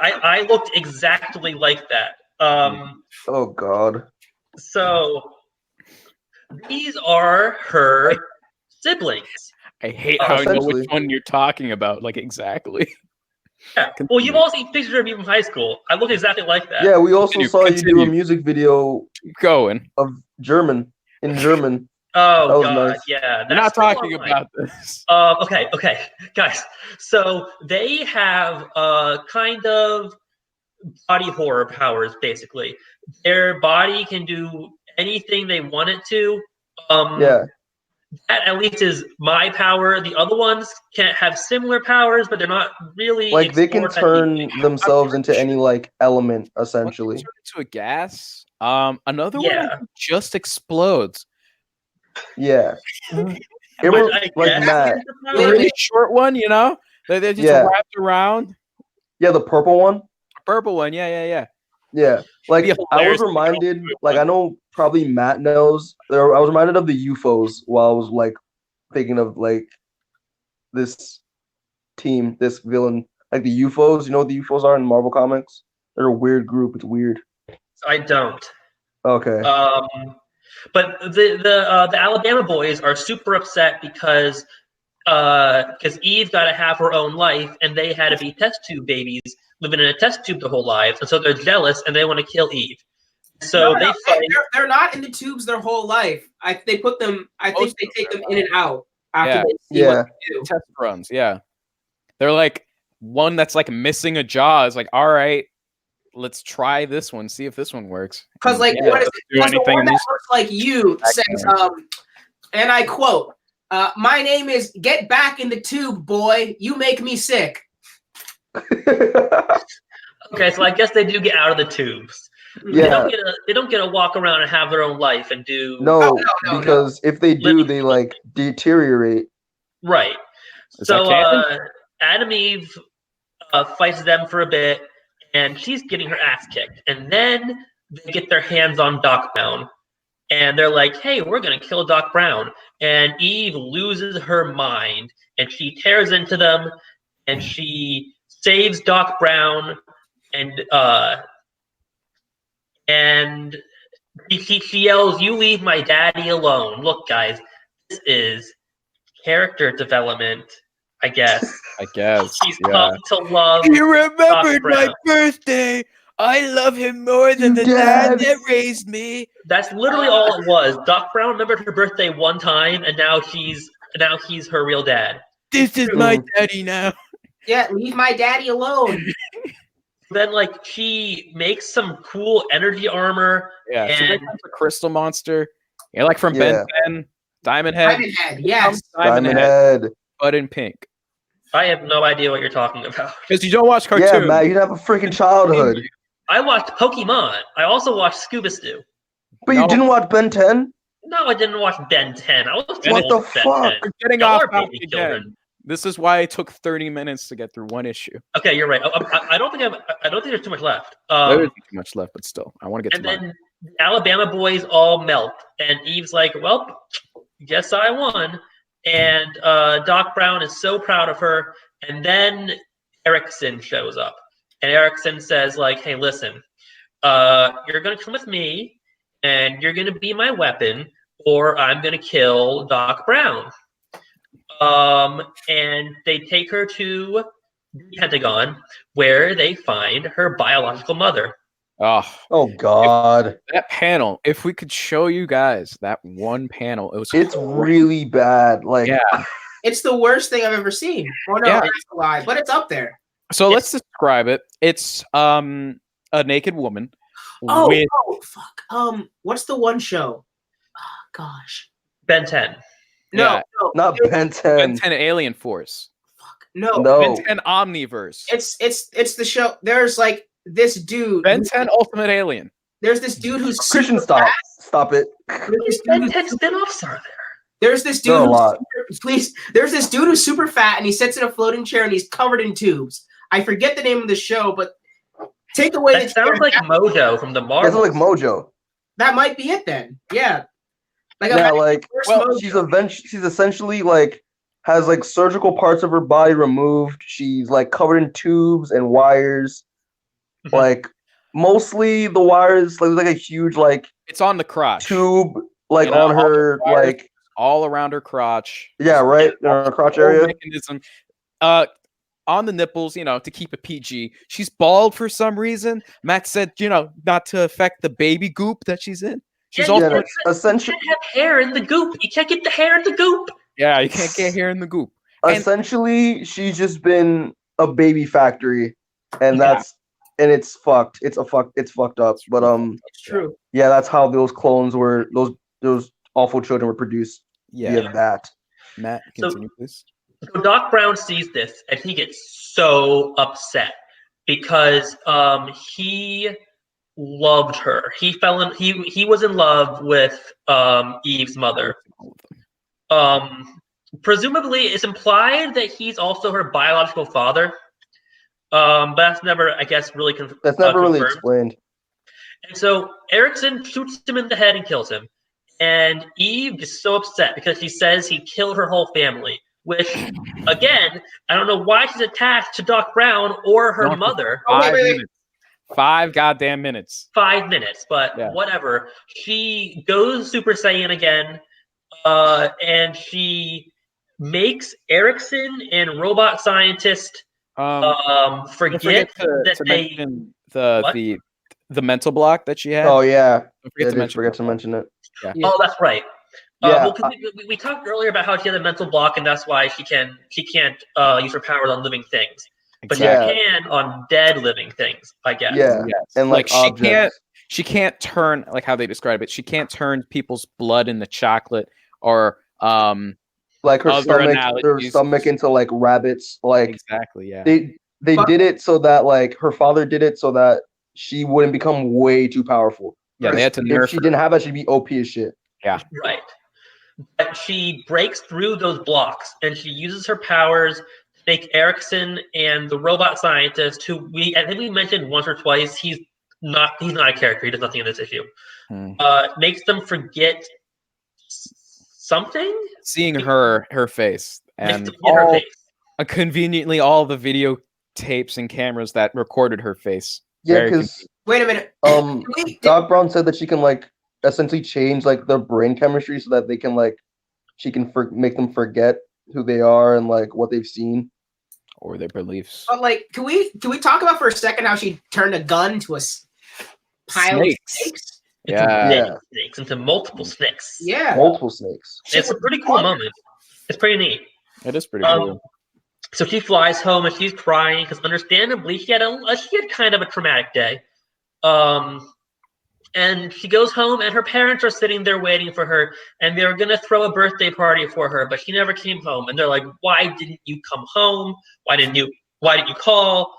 I looked exactly like that. Oh God. So these are her siblings. I hate how I know which Essentially. one you're talking about. Like exactly. Yeah. Well, you've all seen pictures of me from high school. I look exactly like that. Yeah, we also saw you do a Continue. music video Keep going. of German. Oh That was God, nice. yeah. We're not talking about this. Okay, guys. So they have kind of body horror powers, basically. Their body can do anything they want it to. Yeah. That at least is my power. The other ones can have similar powers, but they're not really Like they can explored that deeply. turn themselves into any like element, essentially. Turn into a gas. Another one I Yeah. think just explodes. Yeah. But Like Matt. The really short one, you know? They're just wrapped around. Yeah, the purple one. Purple one, yeah. Yeah. Like It'd be I was hilarious to reminded, go like I know probably Matt knows. I was reminded of the UFOs while I was like thinking of like this team, this villain, like the UFOs. You know what the UFOs are in Marvel Comics? They're a weird group. It's weird. I don't. Okay. But the Alabama boys are super upset because Eve got to have her own life, and they had to be test tube babies living in a test tube their whole lives, and so they're jealous and they want to kill Eve. So they fight. They're not in the tubes their whole life. They put them. I think they take them in and out after they see what they do. Test runs, yeah. They're like one that's like missing a jaw is like, all right, let's try this one, see if this one works. Because like, what is it? Because the one that looks like you says, and I quote, "My name is Get Back in the Tube, boy. You make me sick." Okay, so I guess they do get out of the tubes. Yeah. They don't get to walk around and have their own life and do. No, because if they do, they like deteriorate. Right. So Adam Eve fights them for a bit, and she's getting her ass kicked. And then they get their hands on Doc Brown, and they're like, "Hey, we're gonna kill Doc Brown." And Eve loses her mind, and she tears into them, and she saves Doc Brown, and she yells, "You leave my daddy alone." Look, guys, this is character development, I guess. She's come to love. You remembered my birthday. I love him more than the dad that raised me. That's literally all it was. Doc Brown remembered her birthday one time, and now he's her real dad. This is my daddy now. Yeah, leave my daddy alone. Then, like, she makes some cool energy armor. Yeah, she makes a crystal monster. Yeah, like from Ben 10, Diamond Head. Diamond Head, yes. Diamond Head. But in pink. I have no idea what you're talking about. Because you don't watch cartoons. Yeah, Matt, you have a freaking childhood. I watched Pokemon. I also watched Scuba Stew. But you didn't watch Ben 10? No, I didn't watch Ben 10. I was what the fuck? We're getting off topic again. This is why it took 30 minutes to get through one issue. Okay, you're right. I don't think there's too much left. There isn't too much left, but still, I want to get to mine. And then the Alabama boys all melt, and Eve's like, "Well, guess I won." And Doc Brown is so proud of her. And then Erickson shows up, and Erickson says, "Like, hey, listen, you're gonna come with me, and you're gonna be my weapon, or I'm gonna kill Doc Brown." And they take her to the Pentagon, where they find her biological mother. Oh God! That panel. If we could show you guys that one panel, it's really bad. Like, it's the worst thing I've ever seen. Oh no, that's a lie, but it's up there. So let's describe it. It's a naked woman. Oh fuck. What's the one show? Oh, gosh. Ben 10. No, not Ben 10. Ben 10 Alien Force. Fuck. No. Ben 10 Omniverse. It's the show. There's like this dude. Ben 10 Ultimate Alien. There's this dude who's Christian. Stop it. Ben 10 spin-offs are there. There's this dude. There's this dude who's super fat and he sits in a floating chair and he's covered in tubes. I forget the name of the show, but take away That sounds like Mojo from the Marvel. It's like Mojo. That might be it then. Yeah. Like, yeah, like Mojo. she's essentially like has like surgical parts of her body removed. She's like covered in tubes and wires. Like mostly the wires like a huge like it's on the crotch tube like on her like all around her crotch. Yeah, right in her crotch area. Mechanism. On the nipples, to keep it PG. She's bald for some reason. Matt said, not to affect the baby goop that she's in. She's also essentially you can't have hair in the goop. You can't get the hair in the goop. Yeah, you can't get hair in the goop. Essentially, she's just been a baby factory, and it's fucked. It's fucked up. But it's true. Yeah, that's how those clones were. Those awful children were produced. Yeah, that. Matt, continue, please. So Doc Brown sees this and he gets so upset because he loved her. He was in love with Eve's mother. Presumably, it's implied that he's also her biological father. But that's never, I guess, really that's never really explained. And so Erickson shoots him in the head and kills him. And Eve is so upset because she says he killed her whole family. Which, again, I don't know why she's attached to Doc Brown or her mother. 5 minutes. 5 goddamn minutes. 5 minutes, but whatever. She goes Super Saiyan again, and she makes Erickson and Robot Scientist forget that they the mental block that she had. Oh yeah, I forget to mention it. Yeah. Oh, that's right. We talked earlier about how she has a mental block, and that's why she can't use her powers on living things, but she can on dead living things, I guess. Yeah, and like she can't turn, like how they describe it. She can't turn people's blood into chocolate or like her stomach into like rabbits. Like exactly, yeah. They did it so that like her father did it so that she wouldn't become way too powerful. Yeah, they had to nerf. If she didn't have that, she'd be OP as shit. Yeah, right. But she breaks through those blocks and she uses her powers to make Erickson and the robot scientist, who I think we mentioned once or twice, he's not a character, he does nothing in this issue. Makes them forget something. Seeing her face and conveniently all the video tapes and cameras that recorded her face. Yeah, because wait a minute. Doc Brown said that she can like essentially change like their brain chemistry so that they can like she can make them forget who they are and like what they've seen or their beliefs. But like, can we talk about for a second how she turned a gun to a pile of snakes? Snakes into multiple snakes. Yeah, multiple snakes. It's a pretty cool moment. It's pretty neat. It is pretty cool. So she flies home and she's crying because, understandably, she had kind of a traumatic day. And she goes home and her parents are sitting there waiting for her, and they were gonna throw a birthday party for her, but she never came home. And they're like, "Why didn't you come home? Why didn't you call?"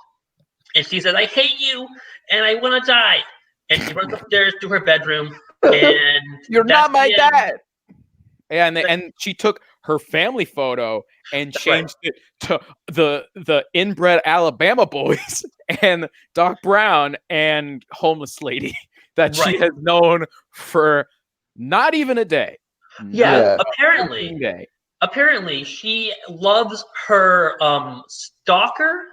And she says, "I hate you and I want to die." And she runs upstairs to her bedroom, and you're not my dad. Yeah, and she took her family photo and changed it to the inbred Alabama boys and Doc Brown and homeless lady that she has known for not even a day. Yeah. Apparently she loves her stalker.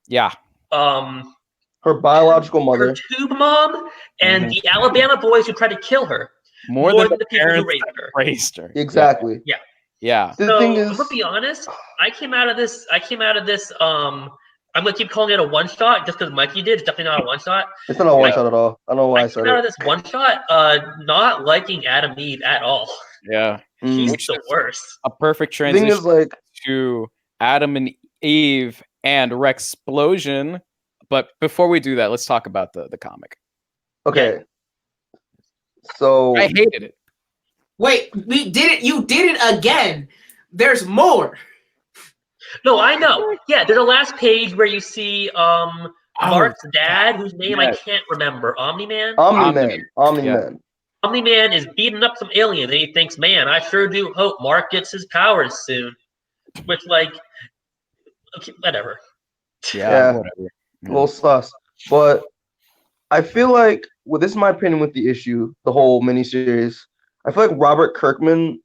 Yeah. Her biological mother, her tube mom, and the Alabama boys who tried to kill her. More than the people who raised her. Exactly. Yeah. The thing is, I'm gonna be honest. I came out of this. I'm gonna keep calling it a one shot just because Mikey did. It's definitely not a one shot. It's not a one shot at all. I don't know why I said it. Out of this one shot, not liking Adam Eve at all. Yeah, he's the worst. A perfect transition to Adam and Eve and Rex Splode. But before we do that, let's talk about the comic. Okay. Yeah. So I hated it. Wait, we did it. You did it again. There's more. No, I know. Yeah, there's a last page where you see Mark's dad, whose name I can't remember. Omni-Man? Omni-Man. Omni-Man is beating up some aliens, and he thinks, man, I sure do hope Mark gets his powers soon. Which, like, okay, whatever. Yeah, whatever. A little sus. But I feel like, well, this is my opinion with the issue, the whole miniseries. I feel like Robert Kirkman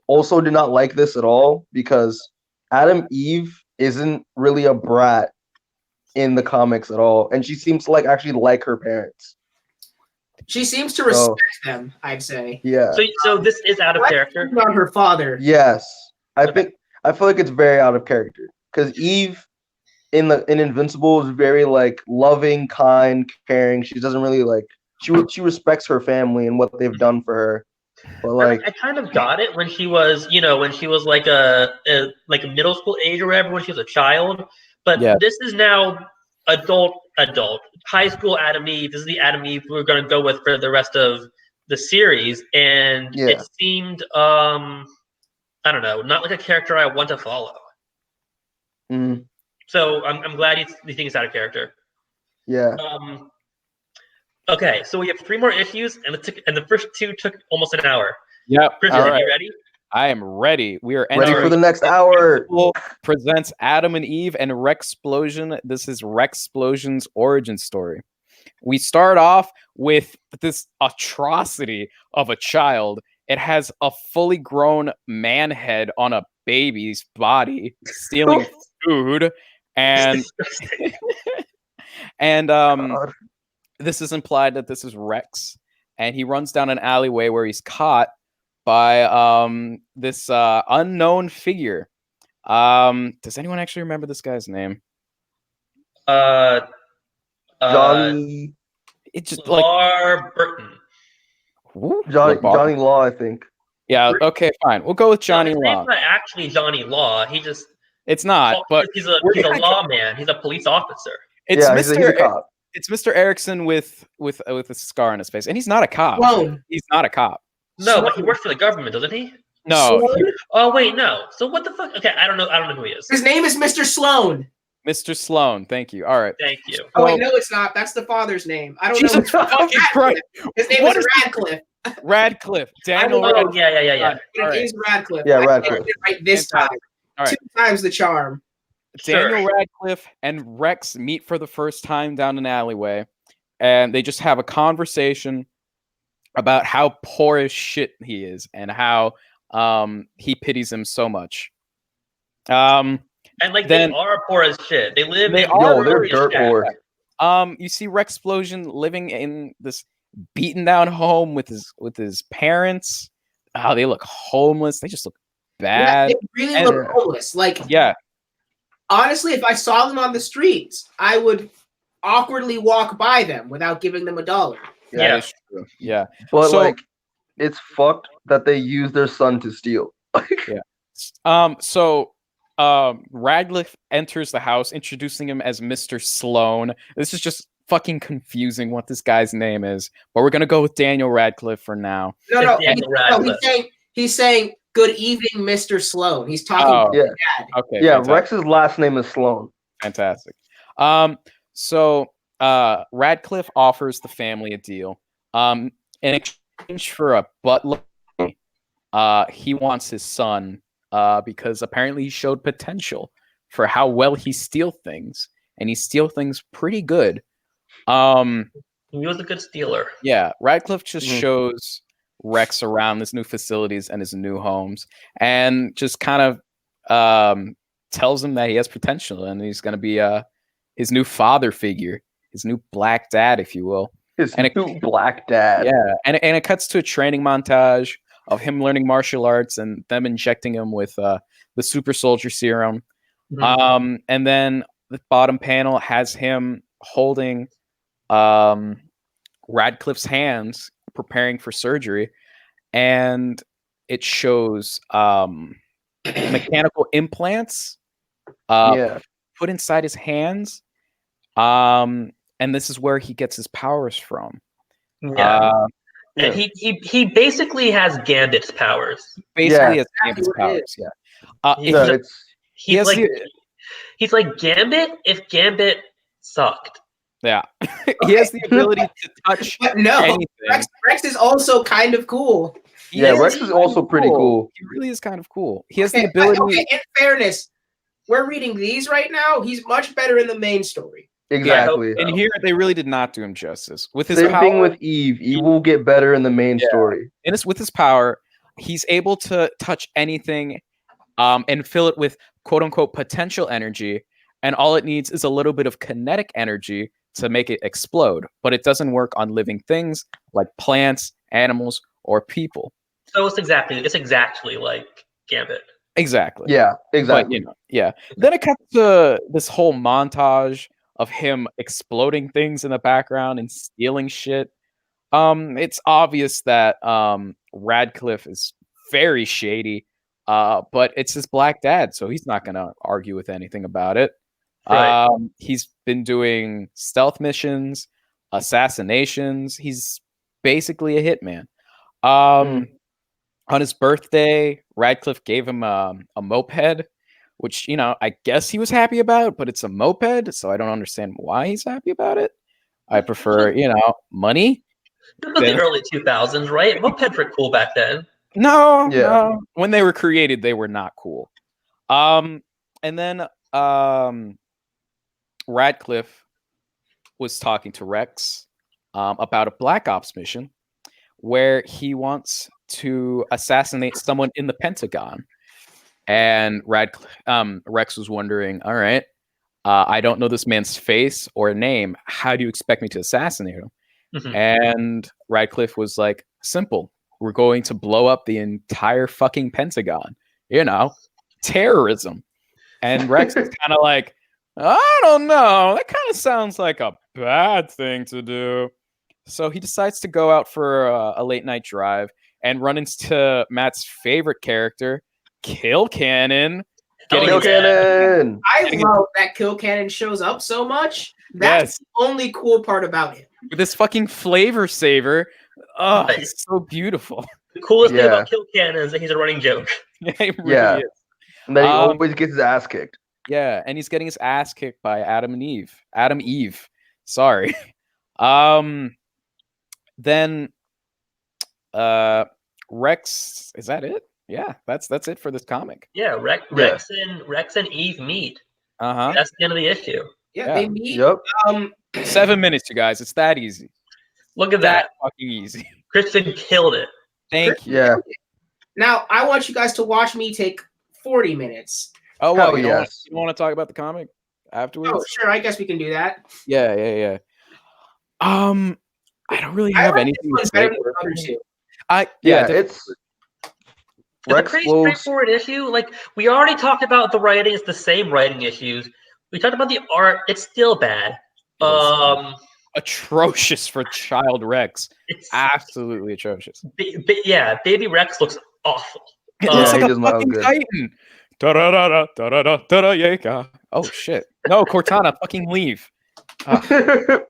also did not like this at all because Adam Eve isn't really a brat in the comics at all, and she seems to actually like her parents. She seems to respect them, I'd say. Yeah. So this is out of character. On her father. Yes, I feel like it's very out of character because Eve in Invincible is very loving, kind, caring. She doesn't really she respects her family and what they've done for her. But I kind of got it when she was, when she was like a middle school age or whatever, when she was a child. But this is now adult, high school Adam Eve. This is the Adam Eve we're going to go with for the rest of the series, and it seemed, I don't know, not like a character I want to follow. Mm. So I'm glad you think it's out of character. Yeah. Okay, so we have 3 more issues, and the first 2 took almost an hour. Yep. Christian, all right. you ready? I am ready. We are ready for the next hour. Presents Adam and Eve and Rex Splosion. This is Rex Splosion's origin story. We start off with this atrocity of a child. It has a fully grown man head on a baby's body, stealing food, and this is implied that this is Rex, and he runs down an alleyway where he's caught by this unknown figure. Does anyone actually remember this guy's name? Johnny. It's just Burton. Johnny Law, I think. Yeah. Okay. Fine. We'll go with Johnny Law. It's not actually Johnny Law. It's not. But he's a lawman. He's a police officer. It's he's a cop. It's Mr. Erickson with a scar on his face, and he's not a cop. Whoa. He's not a cop. No, but he works for the government, doesn't he? No. Oh wait, no. So what the fuck? Okay, I don't know who he is. His name is Mr. Sloan. Mr. Sloan. Thank you. All right. Thank you. Oh wait, no, it's not. That's the father's name. I don't know. Jesus fucking Christ. His name is Radcliffe. Radcliffe. Daniel Radcliffe. Yeah. It is Radcliffe. Yeah, Radcliffe. Right this time. All right. 2 times the charm. Daniel Radcliffe and Rex meet for the first time down an alleyway, and they just have a conversation about how poor as shit he is and how he pities him so much. And they are poor as shit. They're dirt poor. You see Rex Splosion living in this beaten down home with his parents. Oh, they look homeless. They just look bad. Yeah, they really look homeless. Honestly, if I saw them on the streets, I would awkwardly walk by them without giving them $1. Yeah, that's true. Yeah, but it's fucked that they use their son to steal. So Radcliffe enters the house, introducing him as Mr. Sloan. This is just fucking confusing what this guy's name is, but we're gonna go with Daniel Radcliffe for now. No, he's saying good evening, Mr. Sloan. He's talking to his dad. Okay. Yeah, fantastic. Rex's last name is Sloan. Fantastic. So Radcliffe offers the family a deal. In exchange for a butler, he wants his son because apparently he showed potential for how well he steals things, and he steals things pretty good. He was a good stealer. Yeah, Radcliffe just shows Rex around his new facilities and his new homes, and just kind of tells him that he has potential and he's going to be his new father figure, his new black dad, if you will. Black dad. Yeah, and it cuts to a training montage of him learning martial arts and them injecting him with the super soldier serum. Mm-hmm. And then the bottom panel has him holding Radcliffe's hands, preparing for surgery, and it shows mechanical implants put inside his hands, and this is where he gets his powers from. And he basically has Gambit's powers. Basically has Gambit's powers. He's like Gambit if Gambit sucked. Yeah, he has the ability to touch. But no, anything. Rex is also kind of cool. Rex is also pretty cool. He really is kind of cool. He has the ability. In fairness, we're reading these right now. He's much better in the main story. Exactly. And here they really did not do him justice. With his Same power, thing with Eve. Eve will get better in the main story. And with his power, he's able to touch anything and fill it with quote unquote potential energy. And all it needs is a little bit of kinetic energy to make it explode. But it doesn't work on living things like plants, animals, or people. So it's exactly like Gambit. Exactly. Yeah, exactly. But, Then it cuts to this whole montage of him exploding things in the background and stealing shit. It's obvious that Radcliffe is very shady, but it's his black dad, so he's not gonna argue with anything about it. Right. He's been doing stealth missions, assassinations. He's basically a hitman. On his birthday, Radcliffe gave him a moped, which, I guess he was happy about, but it's a moped, so I don't understand why he's happy about it. I prefer, money. This was the early 2000s, right? Mopeds were cool back then. No. When they were created, they were not cool. And then Radcliffe was talking to Rex about a Black Ops mission where he wants to assassinate someone in the Pentagon. And Rex was wondering, all right, I don't know this man's face or name. How do you expect me to assassinate him? Mm-hmm. And Radcliffe was like, simple. We're going to blow up the entire fucking Pentagon. Terrorism. And Rex is kind of like, I don't know. That kind of sounds like a bad thing to do. So he decides to go out for a late night drive and run into Matt's favorite character, Kill Cannon. Kill Cannon! I love that Kill Cannon shows up so much. That's the only cool part about it. With this fucking flavor saver. Oh, it's so beautiful. The coolest thing about Kill Cannon is that he's a running joke. It really is. And then he always gets his ass kicked. Yeah, and he's getting his ass kicked by Adam Eve. Sorry. Then Rex, is that it? Yeah, that's it for this comic. Yeah, Rex and Eve meet. That's the end of the issue. Yeah, they meet. Yep. 7 minutes, you guys. It's that easy. Look at that. Fucking easy. Kristen killed it. Thank you. Yeah. Now I want you guys to watch me take 40 minutes. Oh, well, you don't want to talk about the comic afterwards? Oh, sure. I guess we can do that. Yeah. I don't really have anything to say. It's a pretty straightforward issue. Like, we already talked about the writing. It's the same writing issues. We talked about the art. It's still bad. Atrocious for child Rex. It's absolutely atrocious. Baby Rex looks awful. It looks like a fucking Titan. Oh shit! No, Cortana, fucking leave. Sorry.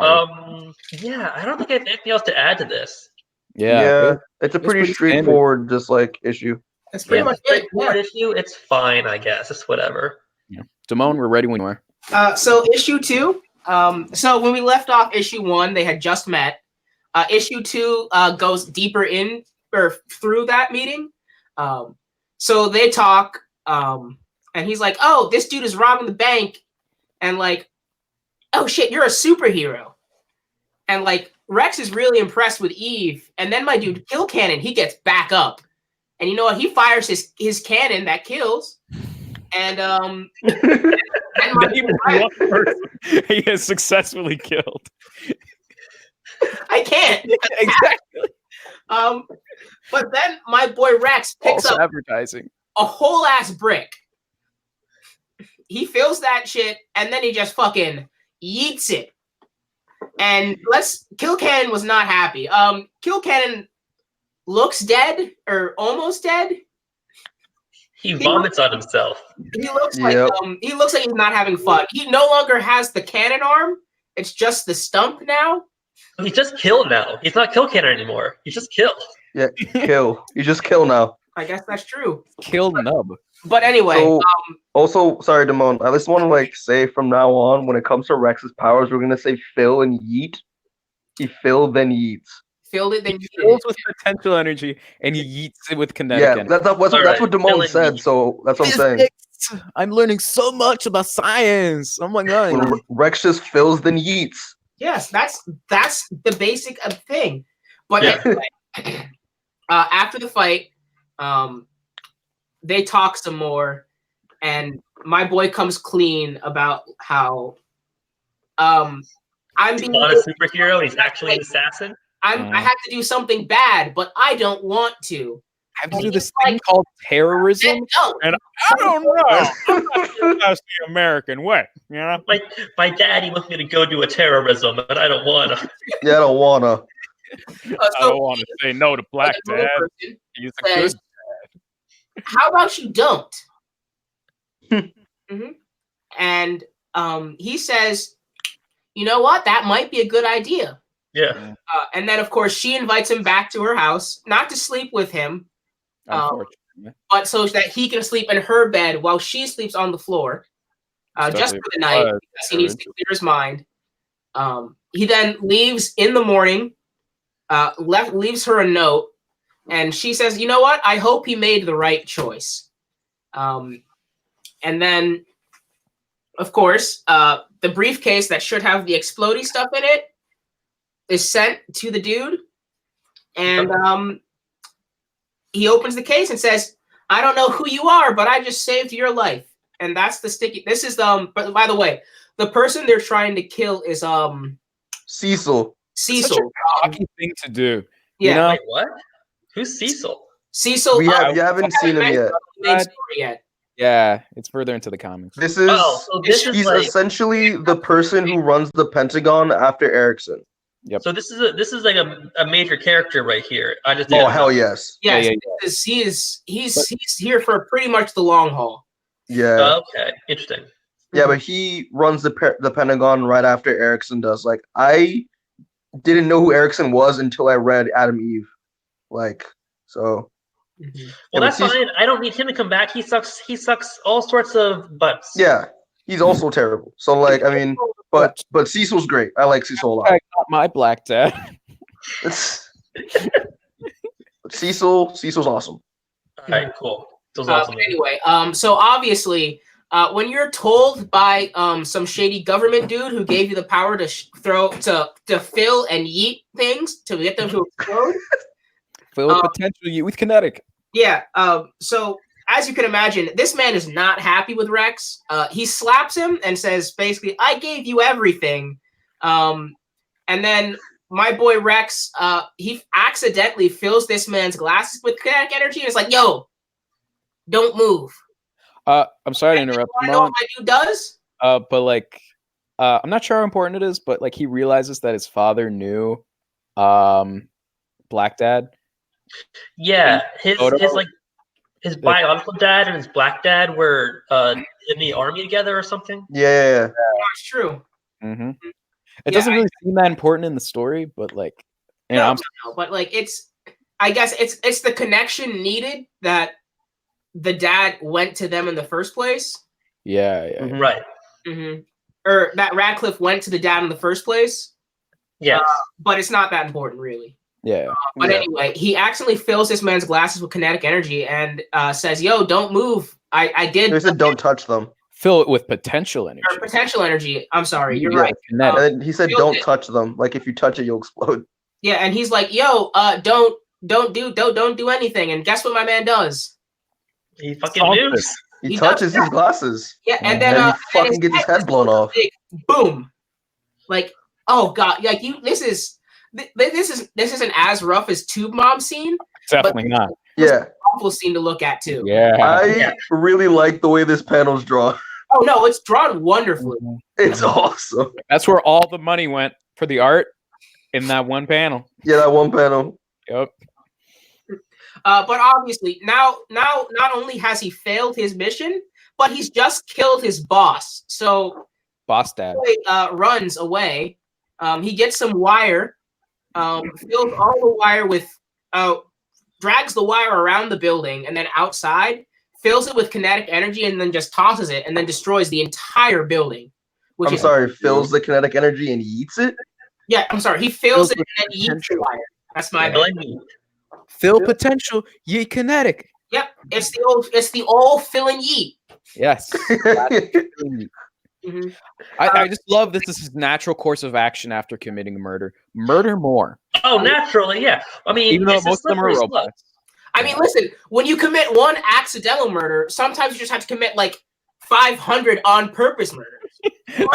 I don't think I have anything else to add to this. Yeah, it's a pretty straightforward, just like issue. It's pretty much straightforward issue. It's fine, I guess. It's whatever. Yeah, Damone, we're ready when you are. So issue 2. So when we left off issue 1, they had just met. Issue 2 goes deeper in or through that meeting. So they talk, and he's like, "Oh, this dude is robbing the bank," and like, "Oh shit, you're a superhero," and like Rex is really impressed with Eve, and then my dude Kill Cannon, he gets back up, and you know what? He fires his cannon that kills, and he has successfully killed. I can't exactly. But then my boy Rex picks up advertising a whole ass brick. He fills that shit, and then he just fucking yeets it. And Kill Cannon was not happy. Kill Cannon looks dead or almost dead. He vomits on himself. He looks like he's not having fun. He no longer has the cannon arm. It's just the stump now. He's just Kill now. He's not Kill Cannon anymore. He's just Kill. Yeah, Kill. You just Kill now. I guess that's true. Kill Nub. But anyway. So, also, sorry, Damone. I just want to say from now on, when it comes to Rex's powers, we're gonna say Phil and Yeet. He Phil then Yeets. Filled it, then he fills with potential energy, and he yeets it with kinetic energy. That's what Damone said. So that's what I'm saying. I'm learning so much about science. Oh my god! When Rex just fills the yeets. Yes, that's the basic thing. But anyway, after the fight, they talk some more, and my boy comes clean about how I'm being not a superhero. He's actually an assassin. I have to do something bad, but I don't want to. I have to do this thing called terrorism, and I don't know. I'm not sure that's the American way, you know. My daddy wants me to go do a terrorism, and I don't wanna. Yeah, I don't wanna. I don't want to say no to Black Dad. He's a good dad. How about you don't? Mm-hmm. And he says, you know what? That might be a good idea. Yeah. And then, of course, she invites him back to her house, not to sleep with him, but so that he can sleep in her bed while she sleeps on the floor, just for the night, because he needs to clear his mind. He then leaves in the morning, leaves her a note, and she says, you know what? I hope he made the right choice. And then, of course, the briefcase that should have the explodey stuff in it is sent to the dude, and he opens the case and says, I don't know who you are, but I just saved your life. And that's the sticky. This is but by the way, the person they're trying to kill is Cecil. Such a cocky thing to do. Yeah. You know? Wait, what? Who's Cecil? Cecil. You haven't seen him yet. Yeah, it's further into the comics. This is he's essentially the person who runs the Pentagon after Erickson. Yep. So this is like a major character right here. Hell yes. Yes, he's here for pretty much the long haul. Yeah. Okay, interesting. Yeah, but he runs the Pentagon right after Erickson does. Like, I didn't know who Erickson was until I read Adam Eve. Like, so. Mm-hmm. Well, that's fine. I don't need him to come back. He sucks all sorts of butts. Yeah, he's also terrible. So, like, I mean, but Cecil's great. I like Cecil a lot. Not my Black Dad. Cecil's awesome. All right, cool. Awesome. Anyway, so obviously, when you're told by some shady government dude who gave you the power to fill and yeet things to get them to explode, fill potential yeet with kinetic. Yeah. So as you can imagine, this man is not happy with Rex. He slaps him and says, basically, I gave you everything. And then my boy Rex, he accidentally fills this man's glasses with kinetic energy. And it's like, yo, don't move. I'm sorry to interrupt. I know what my dude does. But like, I'm not sure how important it is, but like he realizes that his father knew Black Dad. Yeah, his biological dad and his Black Dad were in the army together or something. Yeah. That's true. Mm-hmm. It doesn't really seem that important in the story, but like, but like I guess it's the connection needed that the dad went to them in the first place. Yeah. Mm-hmm. Right. Mm-hmm. Or that Radcliffe went to the dad in the first place. Yeah, but it's not that important, really. Yeah. But anyway, he accidentally fills this man's glasses with kinetic energy and says, "Yo, don't move. I did." He said, "Don't touch them." Fill it with potential energy. Or potential energy. I'm sorry, you're right. And then he said, "Don't touch them. Like if you touch it, you'll explode." Yeah, and he's like, "Yo, don't do anything." And guess what my man does? He fucking moves. He touches his glasses. Yeah, and then he fucking gets his head blown off. Boom! Like, oh god, like this isn't as rough as Tube Mom scene. Definitely not. Yeah, awful scene to look at too. Yeah, I really like the way this panel's drawn. Oh no, it's drawn wonderfully. It's awesome. That's where all the money went for the art in that one panel. Yeah, that one panel. Yep. But obviously now not only has he failed his mission, but he's just killed his boss. So Boss Dad runs away. He gets some wire, fills all the wire with, drags the wire around the building, and then outside fills it with kinetic energy, and then just tosses it, and then destroys the entire building. Fills the kinetic energy and yeets it. Yeah, I'm sorry. He fills it and then yeets the wire. That's my bad. Fill potential, yeet kinetic. Yep, it's the old fill and yeet. Yes. Mm-hmm. I just love this. This is natural course of action after committing a murder. Murder more. Oh, naturally, yeah. I mean, Even though it's a most of them are slippery slope. robots. I mean, listen, when you commit one accidental murder, sometimes you just have to commit like 500 on purpose murders.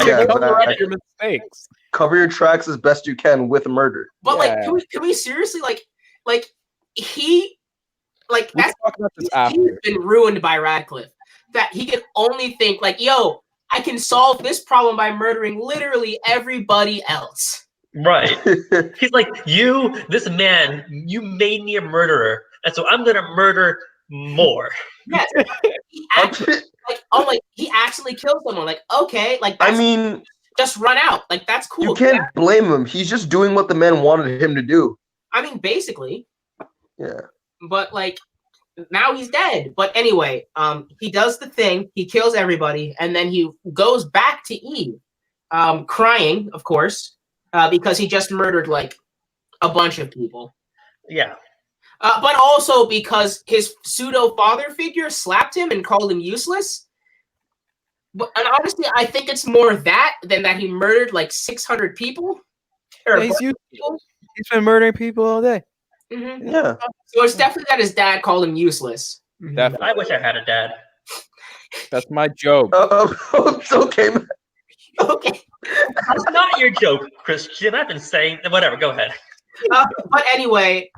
Yeah, Cover up exactly. your mistakes. Cover your tracks as best you can with murder. But like, Yeah. can we seriously like he like We that's can talk about this he's after. been ruined by Radcliffe. That he can only think like, yo, I can solve this problem by murdering literally everybody else. Right. He's like, this man, you made me a murderer, and so I'm gonna murder more. Yes. He actually killed someone. Like, okay, like I that's mean, just run out. Like that's cool. you can't blame him. He's just doing what the man wanted him to do. I mean, basically. Yeah. But like now he's dead. But anyway, he does the thing, he kills everybody, and then he goes back to Eve, crying, of course, because he just murdered like a bunch of people. Yeah. But also because his pseudo father figure slapped him and called him useless. And honestly, I think it's more that than that he murdered like 600 people. Yeah, he's been murdering people all day. Mm-hmm. Yeah. So it's definitely that his dad called him useless. Definitely. I wish I had a dad. That's my joke. It's okay. Okay. That's not your joke, Christian. I've been saying whatever. Go ahead. But anyway,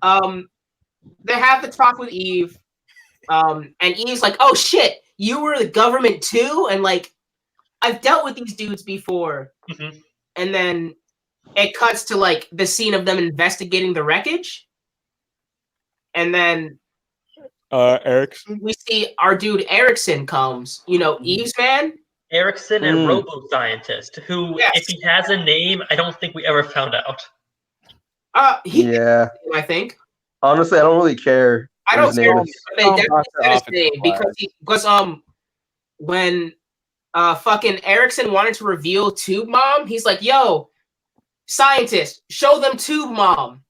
they have the talk with Eve, and Eve's like, "Oh shit, you were the government too," and like, I've dealt with these dudes before. Mm-hmm. And then it cuts to like the scene of them investigating the wreckage, and then Erickson. we see our dude Erickson comes. You know, Eve's man. Erickson and Robo Scientist, who, if he has a name, I don't think we ever found out. Yeah. I think. Honestly, I don't really care. I don't care. They definitely said his name because when fucking Erickson wanted to reveal Tube Mom, he's like, "Yo, scientist, show them Tube Mom."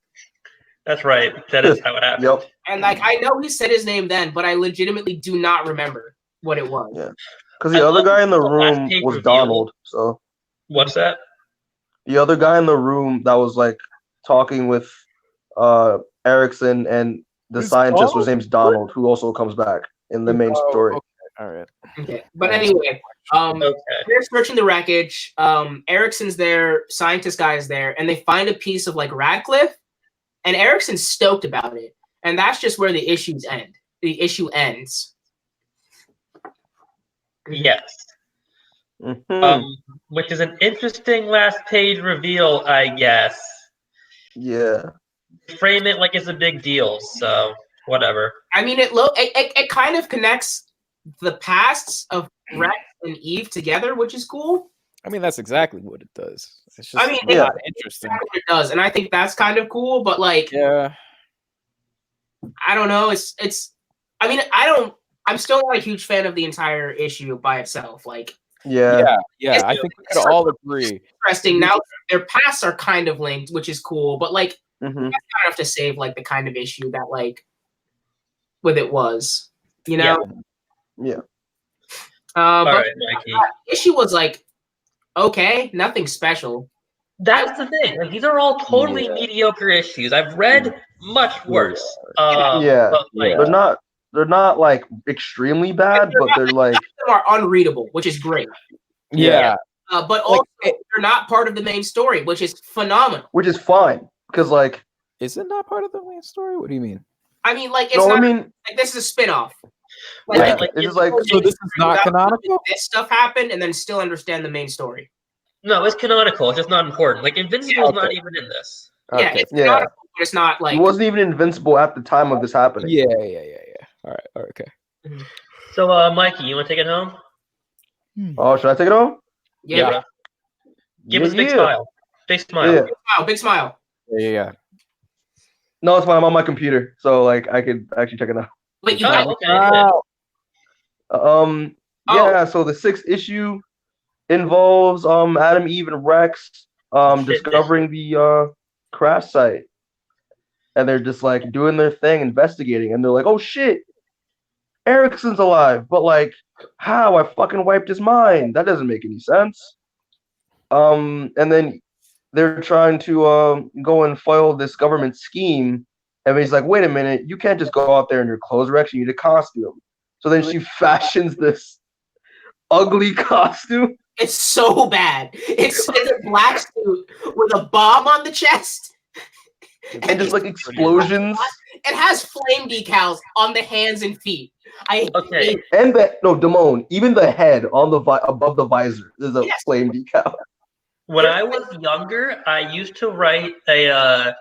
That's right. That is how it happened. Yep. And like, I know he said his name then, but I legitimately do not remember what it was. Yeah. Because the other guy in the room was Donald. So. What's that? The other guy in the room that was like talking with Erickson and the scientist was named Donald, who also comes back in the main story. Okay. All right. Okay. But anyway, they're searching the wreckage. Erickson's there, scientist guy is there, and they find a piece of like Radcliffe, and Erickson's stoked about it. And that's just where the issues end. The issue ends. Yes. Mm-hmm. Which is an interesting last page reveal, I guess. Yeah. Frame it like it's a big deal, so whatever. I mean, it kind of connects the pasts of Rex and Eve together, which is cool. I mean, that's exactly what it does. It's just interesting. Exactly it does, and I think that's kind of cool. But like, yeah, I don't know. It's. I mean, I'm still not a huge fan of the entire issue by itself. Like, yeah. I think we could all agree. Interesting. Now their pasts are kind of linked, which is cool. But like, Mm-hmm. that's not enough to save like the kind of issue that like with it was. You know. Yeah. All but right, Mikey. The issue was like okay, nothing special. That's the thing. Like, these are all totally mediocre issues. I've read much worse. But, like, they're not like extremely bad, but they're like some are unreadable, which is great. Yeah. But also they're not part of the main story, which is phenomenal. Which is fine because like, is it not part of the main story? What do you mean? I mean, like it's not. Like, this is a spin-off. Like, it's just like so. This is not canonical. This stuff happened, and then still understand the main story. No, it's canonical. It's just not important. Like Invincible is not even in this. Yeah, it's canonical, but it's not like he wasn't even invincible at the time of this happening. Yeah. All right. Okay. So, Mikey, you want to take it home? Oh, should I take it home? Yeah. Give us a big smile. Big smile. Yeah. Big smile. Yeah. No, it's fine. I'm on my computer, so like I could actually check it out. Wait, you okay. Yeah. So the 6th issue involves Adam, Eve, and Rex discovering the crash site, and they're just like doing their thing, investigating, and they're like, "Oh shit, Ericsson's alive, but like, how? I fucking wiped his mind. That doesn't make any sense. And then they're trying to go and foil this government scheme. And he's like, wait a minute, you can't just go out there in your clothes, Rex. You need a costume. So then she fashions this ugly costume. It's so bad. It's a black suit with a bomb on the chest. And just like explosions. It has flame decals on the hands and feet. And Damone, even the head on the above the visor is a flame decal. When I was younger, I used to write a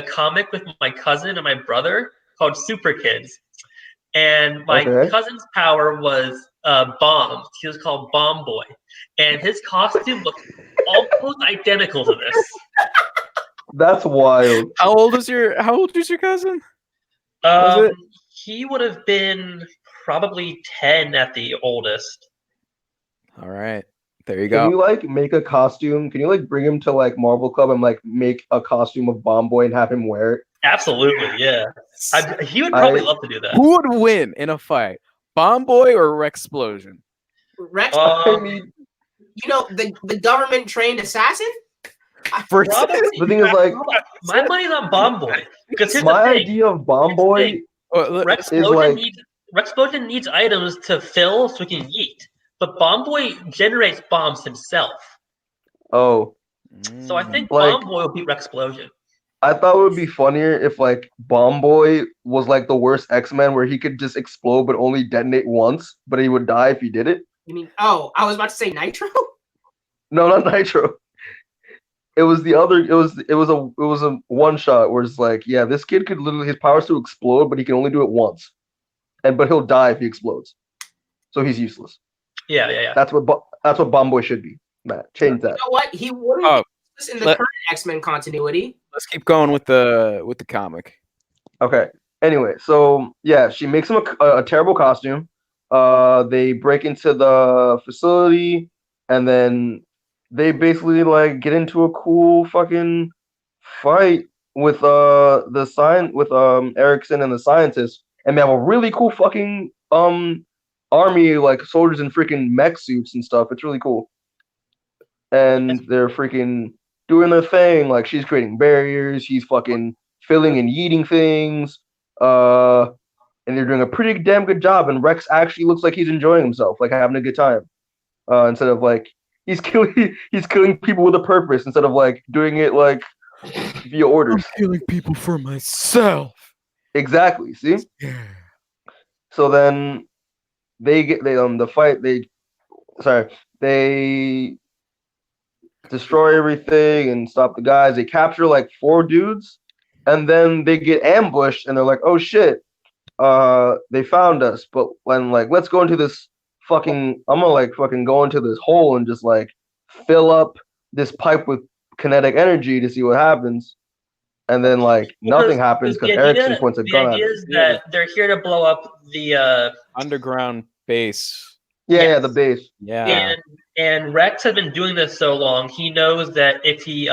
comic with my cousin and my brother called Super Kids, and my cousin's power was bombs. He was called Bomb Boy, and his costume looked almost identical to this. That's wild. How old is your cousin? He would have been probably 10 at the oldest. All right. There you go. Can you like make a costume? Can you like bring him to like Marvel Club and like make a costume of Bomb Boy and have him wear it? Absolutely, yeah. He would probably love to do that. Who would win in a fight, Bomb Boy or Rex Explosion? Rex, the government trained assassin. The thing is, like, my money's on Bomb Boy because my idea of Bomb Boy Rex Explosion needs items to fill so he can yeet. But Bomb Boy generates bombs himself. Oh. So I think Bomb Boy will beat Rex Explosion. I thought it would be funnier if like Bomb Boy was like the worst X-Men where he could just explode but only detonate once, but he would die if he did it. You mean I was about to say Nitro? No, not Nitro. It was the other it was a one shot where it's like, yeah, this kid could literally his powers to explode, but he can only do it once. But he'll die if he explodes. So he's useless. Yeah. That's what Bomb Boy should be. Matt, change that. You know what? He wouldn't be in the current X-Men continuity. Let's keep going with the comic. Okay. Anyway, so yeah, she makes him a terrible costume. They break into the facility, and then they basically like get into a cool fucking fight with Erickson and the scientists, and they have a really cool fucking army, like soldiers in freaking mech suits and stuff. It's really cool. And they're freaking doing their thing. Like, she's creating barriers. He's fucking filling and yeeting things. And they're doing a pretty damn good job. And Rex actually looks like he's enjoying himself, like having a good time. Instead of like he's killing people with a purpose instead of like doing it like via orders. I'm killing people for myself. Exactly. See? Yeah. So then they destroy everything and stop the guys. They capture like 4 dudes, and then they get ambushed, and they're like, "Oh shit, they found us!" But when like, let's go into this fucking, I'm gonna like fucking go into this hole and just like fill up this pipe with kinetic energy to see what happens. And then like nothing happens because Erickson points a gun at it. The idea is that they're here to blow up the underground base. Yeah, the base. Yeah. And Rex has been doing this so long, he knows that if he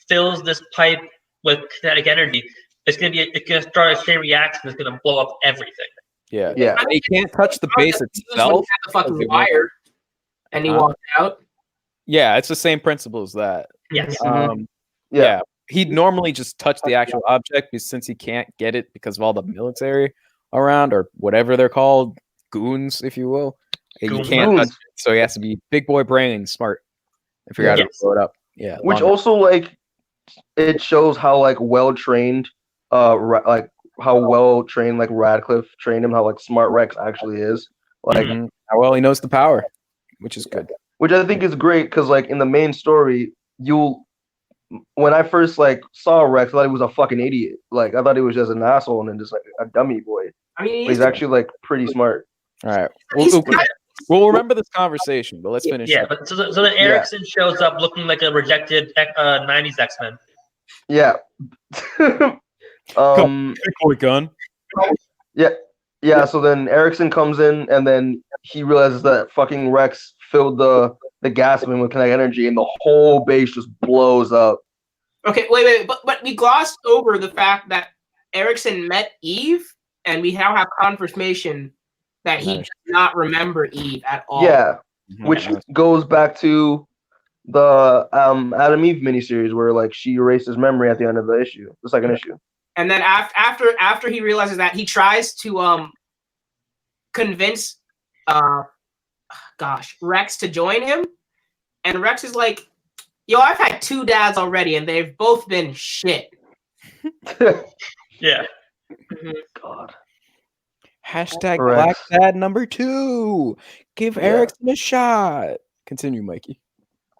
fills this pipe with kinetic energy, it's gonna start a chain reaction that's gonna blow up everything. Yeah. And he can't touch the base itself. The fucking wire, and he walked out. Yeah, it's the same principle as that. Yes. Yeah. He'd normally just touch the actual object, but since he can't get it because of all the military around, or whatever they're called, goons, if you will. He can't touch it, so he has to be big boy brain smart and figure out how to blow it up. Yeah. Which also like it shows how like well trained like Radcliffe trained him, how like smart Rex actually is. Like how well he knows the power, which is good. Which I think is great because like in the main story, when I first like saw Rex, I thought he was a fucking idiot. Like I thought he was just an asshole and then just like a dummy boy. I mean, he's actually like pretty smart. All right. We'll remember this conversation, but let's finish. Yeah, but so then Erickson shows up looking like a rejected 90s X-Men. Yeah. Gun. Yeah. So then Erickson comes in, and then he realizes that fucking Rex filled the gas bin with kinetic energy, and the whole base just blows up. Okay, wait, but we glossed over the fact that Erickson met Eve, and we now have confirmation that he does not remember Eve at all. Yeah, which goes back to the Adam Eve miniseries where like she erases memory at the end of the issue, the second issue. And then after he realizes that, he tries to convince Rex to join him, and Rex is like, "Yo, I've had 2 dads already, and they've both been shit." Yeah. God. Hashtag Black Dad number 2. Give Erickson a shot. Continue, Mikey.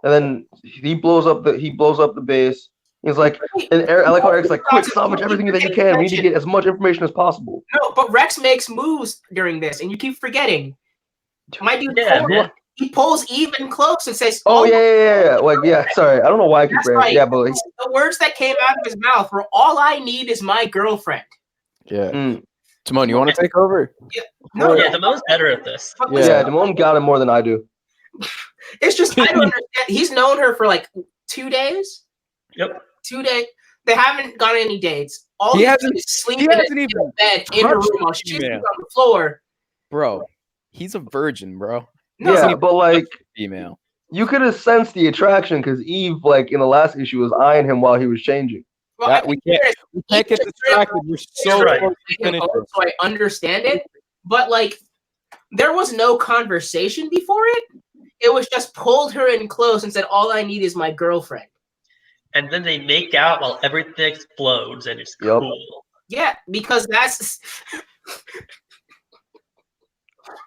And then he blows up the base. He's like, and I like how Eric's like, quick, salvage everything that you can. We need to get as much information as possible. No, but Rex makes moves during this, and you keep forgetting. My dude, he pulls Eve in close and says, "Oh yeah. Like, yeah, sorry, I don't know why I keep saying right. Yeah, but the words that came out of his mouth were, "All I need is my girlfriend." Yeah. Timon, you want to take over? Yeah. No, Damon's better at this. Yeah, Damon got it more than I do. It's just I don't understand. He's known her for like 2 days. Yep. 2 days. They haven't gone on any dates. All he hasn't sleeping in bed in her room while she's on the floor. Bro, he's a virgin, bro. No, but like female. You could have sensed the attraction because Eve, like in the last issue, was eyeing him while he was changing. Well, we can't get distracted. We're so close to finish. So I understand it, but like there was no conversation before it. It was just pulled her in close and said, "All I need is my girlfriend." And then they make out while everything explodes, and it's cool. Yeah, because that's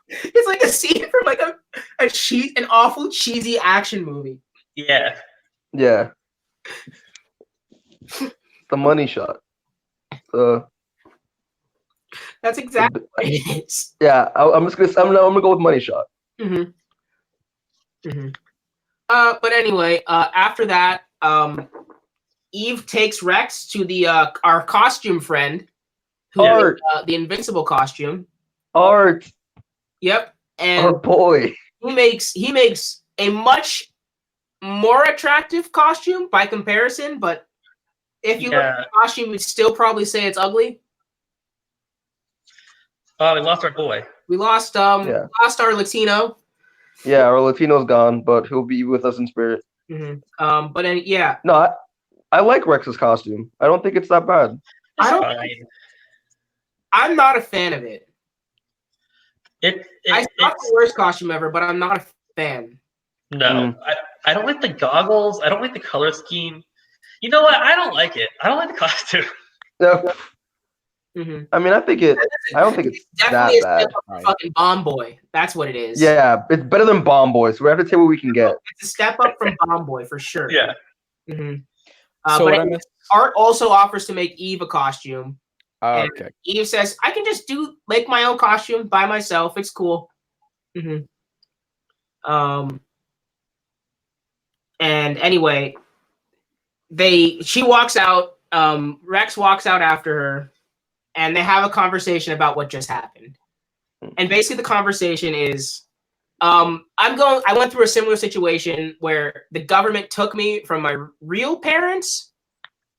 it's like a scene from like an awful cheesy action movie. Yeah. Yeah. The money shot. That's exactly what it is. Yeah, I'm gonna go with money shot. Mm-hmm. Mm-hmm. But anyway, after that, Eve takes Rex to the our costume friend, who the Invincible costume. Art. Yep, and our boy. He makes a much more attractive costume by comparison, but if you look at the costume, you'd still probably say it's ugly. Oh, we lost our boy. We lost lost our Latino. Yeah, our Latino's gone, but he'll be with us in spirit. Mm-hmm. But yeah. No, I like Rex's costume. I don't think it's that bad. I'm not a fan of it. It's not the worst costume ever, but I'm not a fan. No, I don't like the goggles. I don't like the color scheme. You know what? I don't like it. I don't like the costume. No. Mm-hmm. I mean, I don't think it's definitely that bad. Fucking Bomb Boy. That's what it is. Yeah, it's better than Bomb Boy. So we have to take what we can get. It's a step up from Bomb Boy for sure. Yeah. Mm-hmm. So Art also offers to make Eve a costume. Okay. Eve says, "I can just make my own costume by myself. It's cool." Mm-hmm. And anyway, she walks out. Rex walks out after her, and they have a conversation about what just happened. And basically, the conversation is, I went through a similar situation where the government took me from my real parents.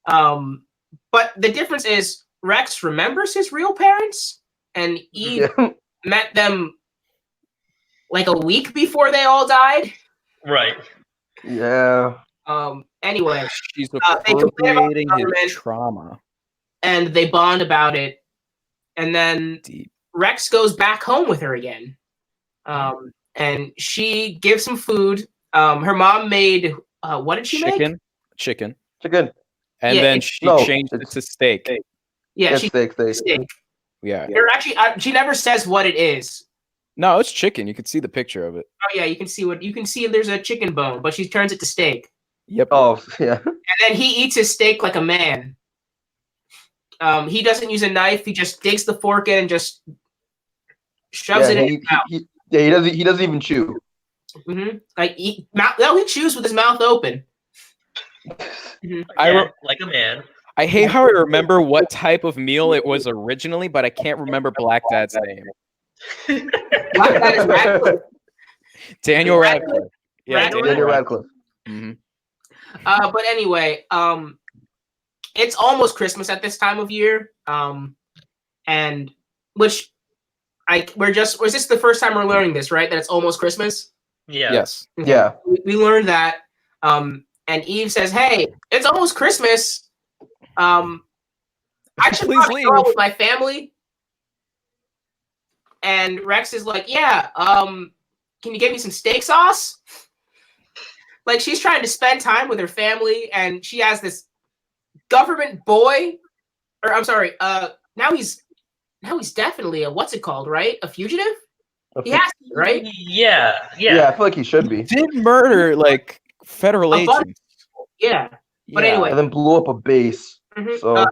But the difference is Rex remembers his real parents, and Eve met them like a week before they all died. Right. Yeah. Anyway, she's appropriating his trauma, and they bond about it. And then Rex goes back home with her again, and she gives some food. Her mom made what did she make? Chicken. And then she changed it to steak. Yeah, steak. Yeah. Actually, she never says what it is. No, it's chicken. You can see the picture of it. Oh yeah, you can see. There's a chicken bone, but she turns it to steak. Yep. Oh yeah. And then he eats his steak like a man. He doesn't use a knife. He just digs the fork in and just shoves it in his mouth. He doesn't even chew. Mm-hmm. He chews with his mouth open. Mm-hmm. Like a man. I hate how I remember what type of meal it was originally, but I can't remember Black Dad's name. Black Dad is Radcliffe. Daniel Radcliffe. Yeah, Daniel Radcliffe. Mm-hmm. But anyway, it's almost Christmas at this time of year, and which Was this the first time we're learning this, right? That it's almost Christmas? Yeah. Yes. Okay. Yeah. We learned that. And Eve says, "Hey, it's almost Christmas. I should Please probably go leave. out with my family." And Rex is like, "Yeah, can you get me some steak sauce?" Like, she's trying to spend time with her family, and she has this government boy, or I'm sorry, now he's definitely a what's it called, right? A fugitive? He has to be, right? Yeah. Yeah, I feel like he should be. Did murder like federal A bunch- agents. Yeah. But Yeah. anyway. And then blew up a base. Mhm. So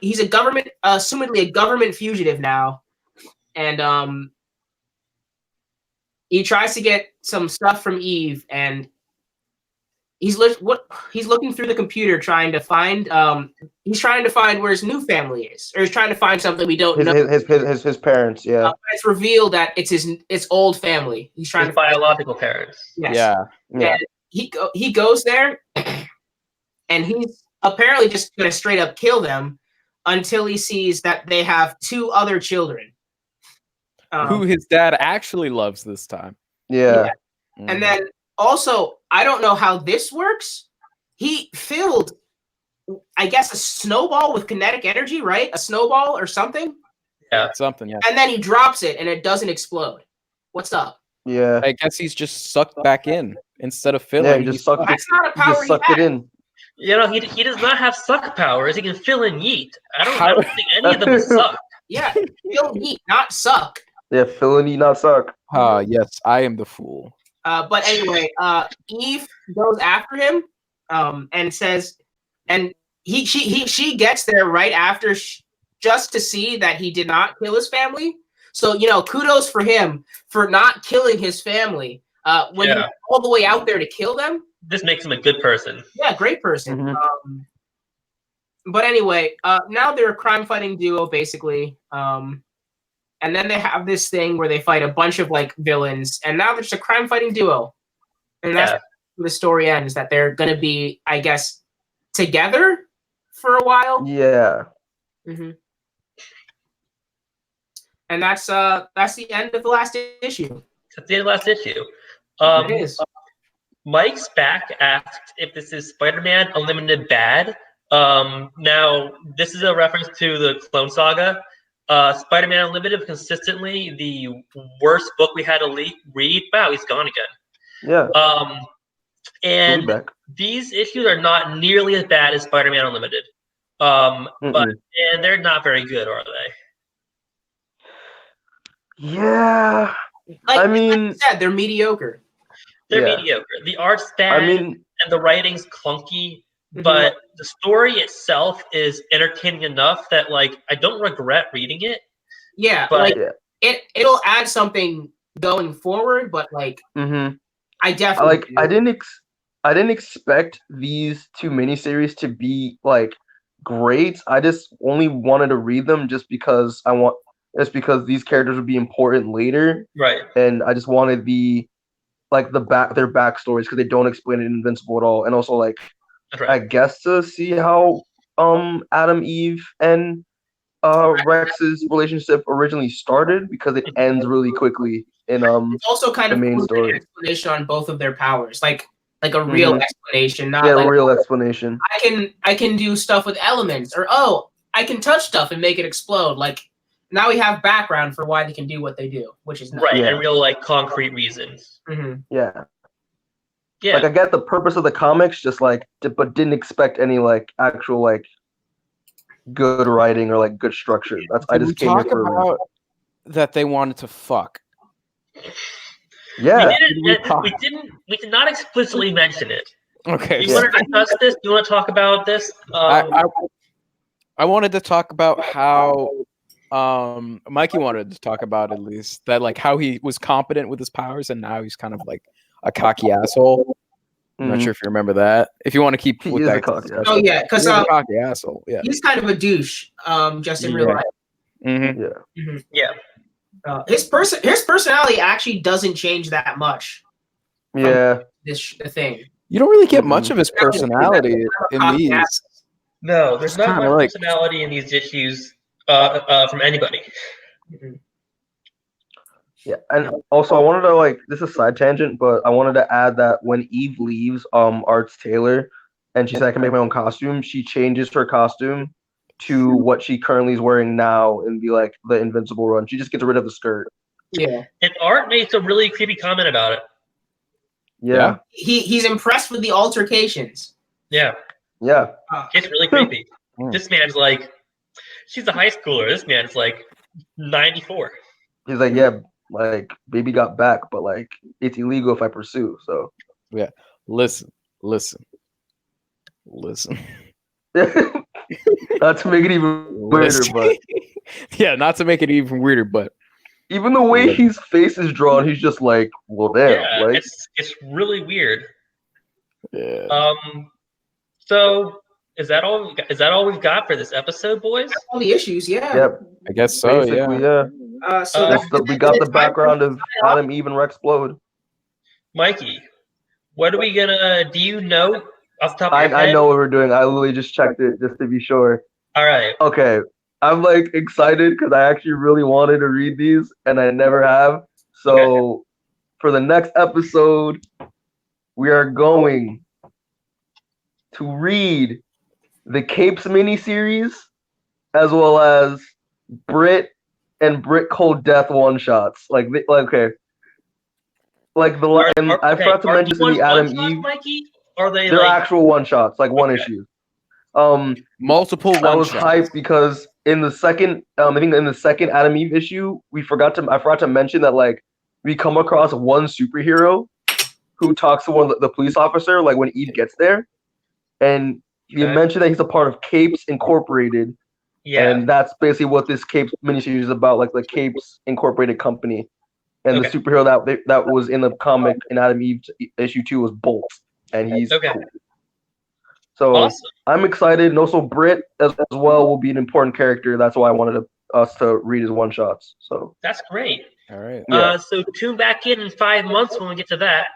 He's a government, assumedly a government fugitive now, and he tries to get some stuff from Eve, and he's looking through the computer trying to find where his new family is, or he's trying to find something we don't know. his parents, yeah. It's revealed that it's his old family. He's trying His to biological parents. yes. Yeah. And he goes there, and he's apparently just gonna straight up kill them until he sees that they have 2 other children. Who his dad actually loves this time. Yeah. And then also, I don't know how this works. He filled, I guess, a snowball with kinetic energy, right? A snowball or something. Yeah. Something, yeah. And then he drops it and it doesn't explode. What's up? Yeah. I guess he's just sucked back in instead of filling. Yeah, he just sucked it. That's not a He power just sucked it in. You know, he does not have suck powers. He can fill in yeet. I don't think any of them suck. Yeah, fill heat, not suck. Yeah, fill and eat, not suck. Yes, I am the fool. But anyway, Eve goes after him, and says, and she gets there right after, just to see that he did not kill his family. So, kudos for him for not killing his family. When he went all the way out there to kill them. This makes him a good person. Yeah, great person. Mhm. But anyway, now they're a crime-fighting duo, basically. And then they have this thing where they fight a bunch of like villains, and now they're just a crime-fighting duo. And that's where the story ends. That they're gonna be, I guess, together for a while. Yeah. Mm-hmm. And that's the end of the last issue. That's the end of the last issue. It is. Mike's back asked if this is Spider-Man Unlimited Bad. Now, this is a reference to the Clone Saga. Spider-Man Unlimited, consistently the worst book we had to read. Wow, he's gone again. Yeah. And these issues are not nearly as bad as Spider-Man Unlimited. But they're not very good, are they? Yeah. Like, I mean, like you said, they're mediocre. They're mediocre. The art's bad, and the writing's clunky, but the story itself is entertaining enough that, like, I don't regret reading it. Yeah, but it'll add something going forward, but like, I definitely I didn't expect these 2 miniseries to be like great. I just only wanted to read them just because because these characters would be important later, right? And I just wanted their backstories, because they don't explain it in Invincible at all, and also like I guess to see how Adam, Eve, and Rex's relationship originally started, because it ends really quickly in it's also kind the of main story. An explanation on both of their powers, like a real explanation, not a real explanation. I can do stuff with elements, or I can touch stuff and make it explode. Like, now we have background for why they can do what they do, which is nice. Right, and real like concrete reasons. Yeah. Like, I get the purpose of the comics, just like, but didn't expect any like actual like good writing or like good structure. I just came here for about that they wanted to fuck. Yeah, we did not explicitly mention it. Okay. You want to discuss this? You want to talk about this? I wanted to talk about how Mikey wanted to talk about, at least, that like how he was competent with his powers, and now he's kind of like a cocky asshole. I'm not sure if you remember that. If you want to keep with that, oh yeah, because a cocky asshole. Yeah, he's kind of a douche. Just in real life. Yeah. His personality actually doesn't change that much. Yeah. The thing. You don't really get much of his personality in these. No, there's not much personality in these issues from anybody. Yeah, and also I wanted to this is a side tangent, but I wanted to add that when Eve leaves Art's tailor, and she said I can make my own costume, she changes her costume to what she currently is wearing now and be like the Invincible run. She just gets rid of the skirt. Yeah. And Art makes a really creepy comment about it. Yeah. He's impressed with the altercations. Yeah. Yeah. It's really creepy. This man's like, she's a high schooler. This man's like 94. He's like, yeah, like baby got back, but like it's illegal if I pursue. So yeah, listen. Not to make it even weirder, but yeah, not to make it even weirder, but even the way his face is drawn, he's just like, well, damn, Yeah, like it's really weird. yeah. So is that all? Is that all we've got for this episode, boys? All the issues, yeah. Yep. I guess so. Basically, Yeah. So we got the background of Adam, Eve, and Rex Splode. Mikey, what are we gonna? Do you know off the top of your I head? know what we're doing. I literally just checked it just to be sure. All right. Okay. I'm like excited because I actually really wanted to read these and I never have. So for the next episode, we are going to read the Capes miniseries as well as Brit and Brit Cold Death one shots. I forgot to mention this in the Adam Eve. Mikey? Are they They're actual one shots, like one issue. Multiple one I was shots. hyped because in the second, I think in the second Adam Eve issue, I forgot to mention that like we come across one superhero who talks to one of the police officer like when Eve gets there, and you mentioned that he's a part of Capes Incorporated. Yeah. And that's basically what this Capes miniseries is about, like the Capes Incorporated company. And the superhero that was in the comic in Adam Eve issue 2 was Bolt, and he's cool. So awesome. I'm excited. And also Brit as well will be an important character. That's why I wanted us to read his one shots. So that's great. All right. So tune back in 5 months when we get to that.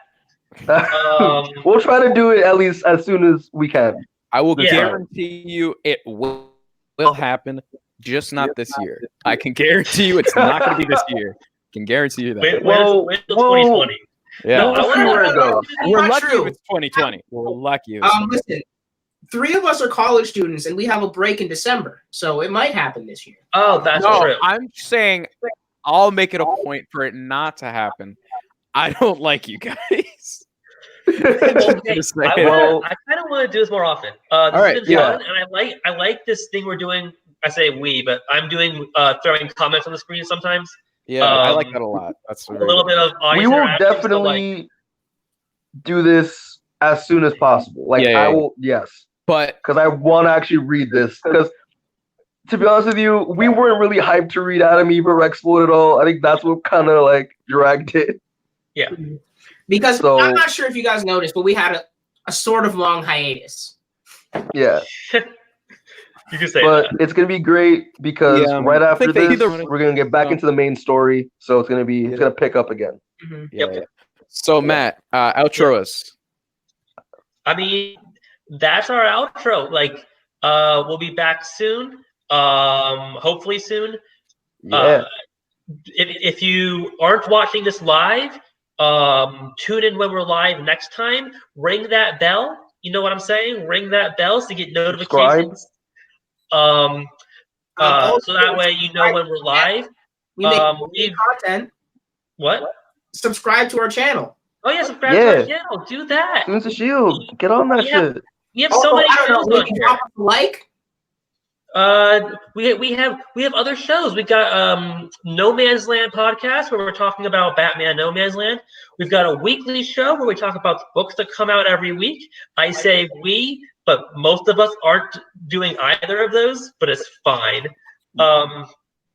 We'll try to do it at least as soon as we can. I will guarantee you it will happen, just not this year. I can guarantee you it's not going to be this year. I can guarantee you that. Wait till 2020. Yeah. No, where it goes. We're lucky if it's 2020. We're lucky. Listen, 3 of us are college students, and we have a break in December, so it might happen this year. Oh, that's true. I'm saying I'll make it a point for it not to happen. I don't like you guys. I kind of want to do this more often. This has been fun, and I like this thing we're doing. I say we, but I'm doing throwing comments on the screen sometimes. Yeah, I like that a lot. That's a little bit of we will definitely do this as soon as possible. I will, but because I want to actually read this. Because to be honest with you, we weren't really hyped to read Adam, Eve, and Rex Splode at all. I think that's what kind of dragged it. Yeah, because I'm not sure if you guys noticed, but we had a sort of long hiatus. Yeah. You can say but it's gonna be great because right after this, we're gonna get back into the main story, so it's gonna pick up again. Mm-hmm. Yep. So Matt, outro us. I mean, that's our outro. We'll be back soon. Hopefully soon. Yeah. If you aren't watching this live, tune in when we're live next time. Ring that bell. You know what I'm saying? Ring that bell to get notifications. So that way you know when we're live. We make content. What? Subscribe to our channel. Oh yeah, subscribe to our channel. Do that. Students of S.H.I.E.L.D. Get on that shit. We have so many shows on here. Like. We have other shows. We got No Man's Land podcast where we're talking about Batman No Man's Land. We've got a weekly show where we talk about the books that come out every week. I say we, but most of us aren't doing either of those, but it's fine.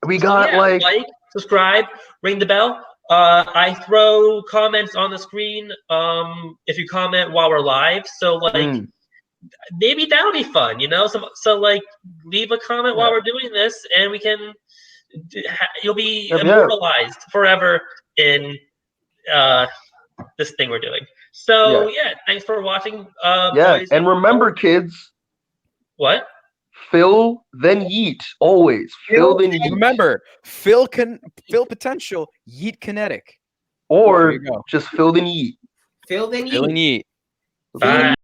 We got like, subscribe, ring the bell. I throw comments on the screen if you comment while we're live. So maybe that'll be fun, So leave a comment while we're doing this, and we can. You'll be immortalized forever in this thing we're doing. So thanks for watching. Boys. And remember, kids. What? Phil, then yeet. Always. Phil, then yeet. Remember, Phil potential, yeet kinetic. Or just Phil, then yeet. Phil, then Phil and yeet. yeet. Bye.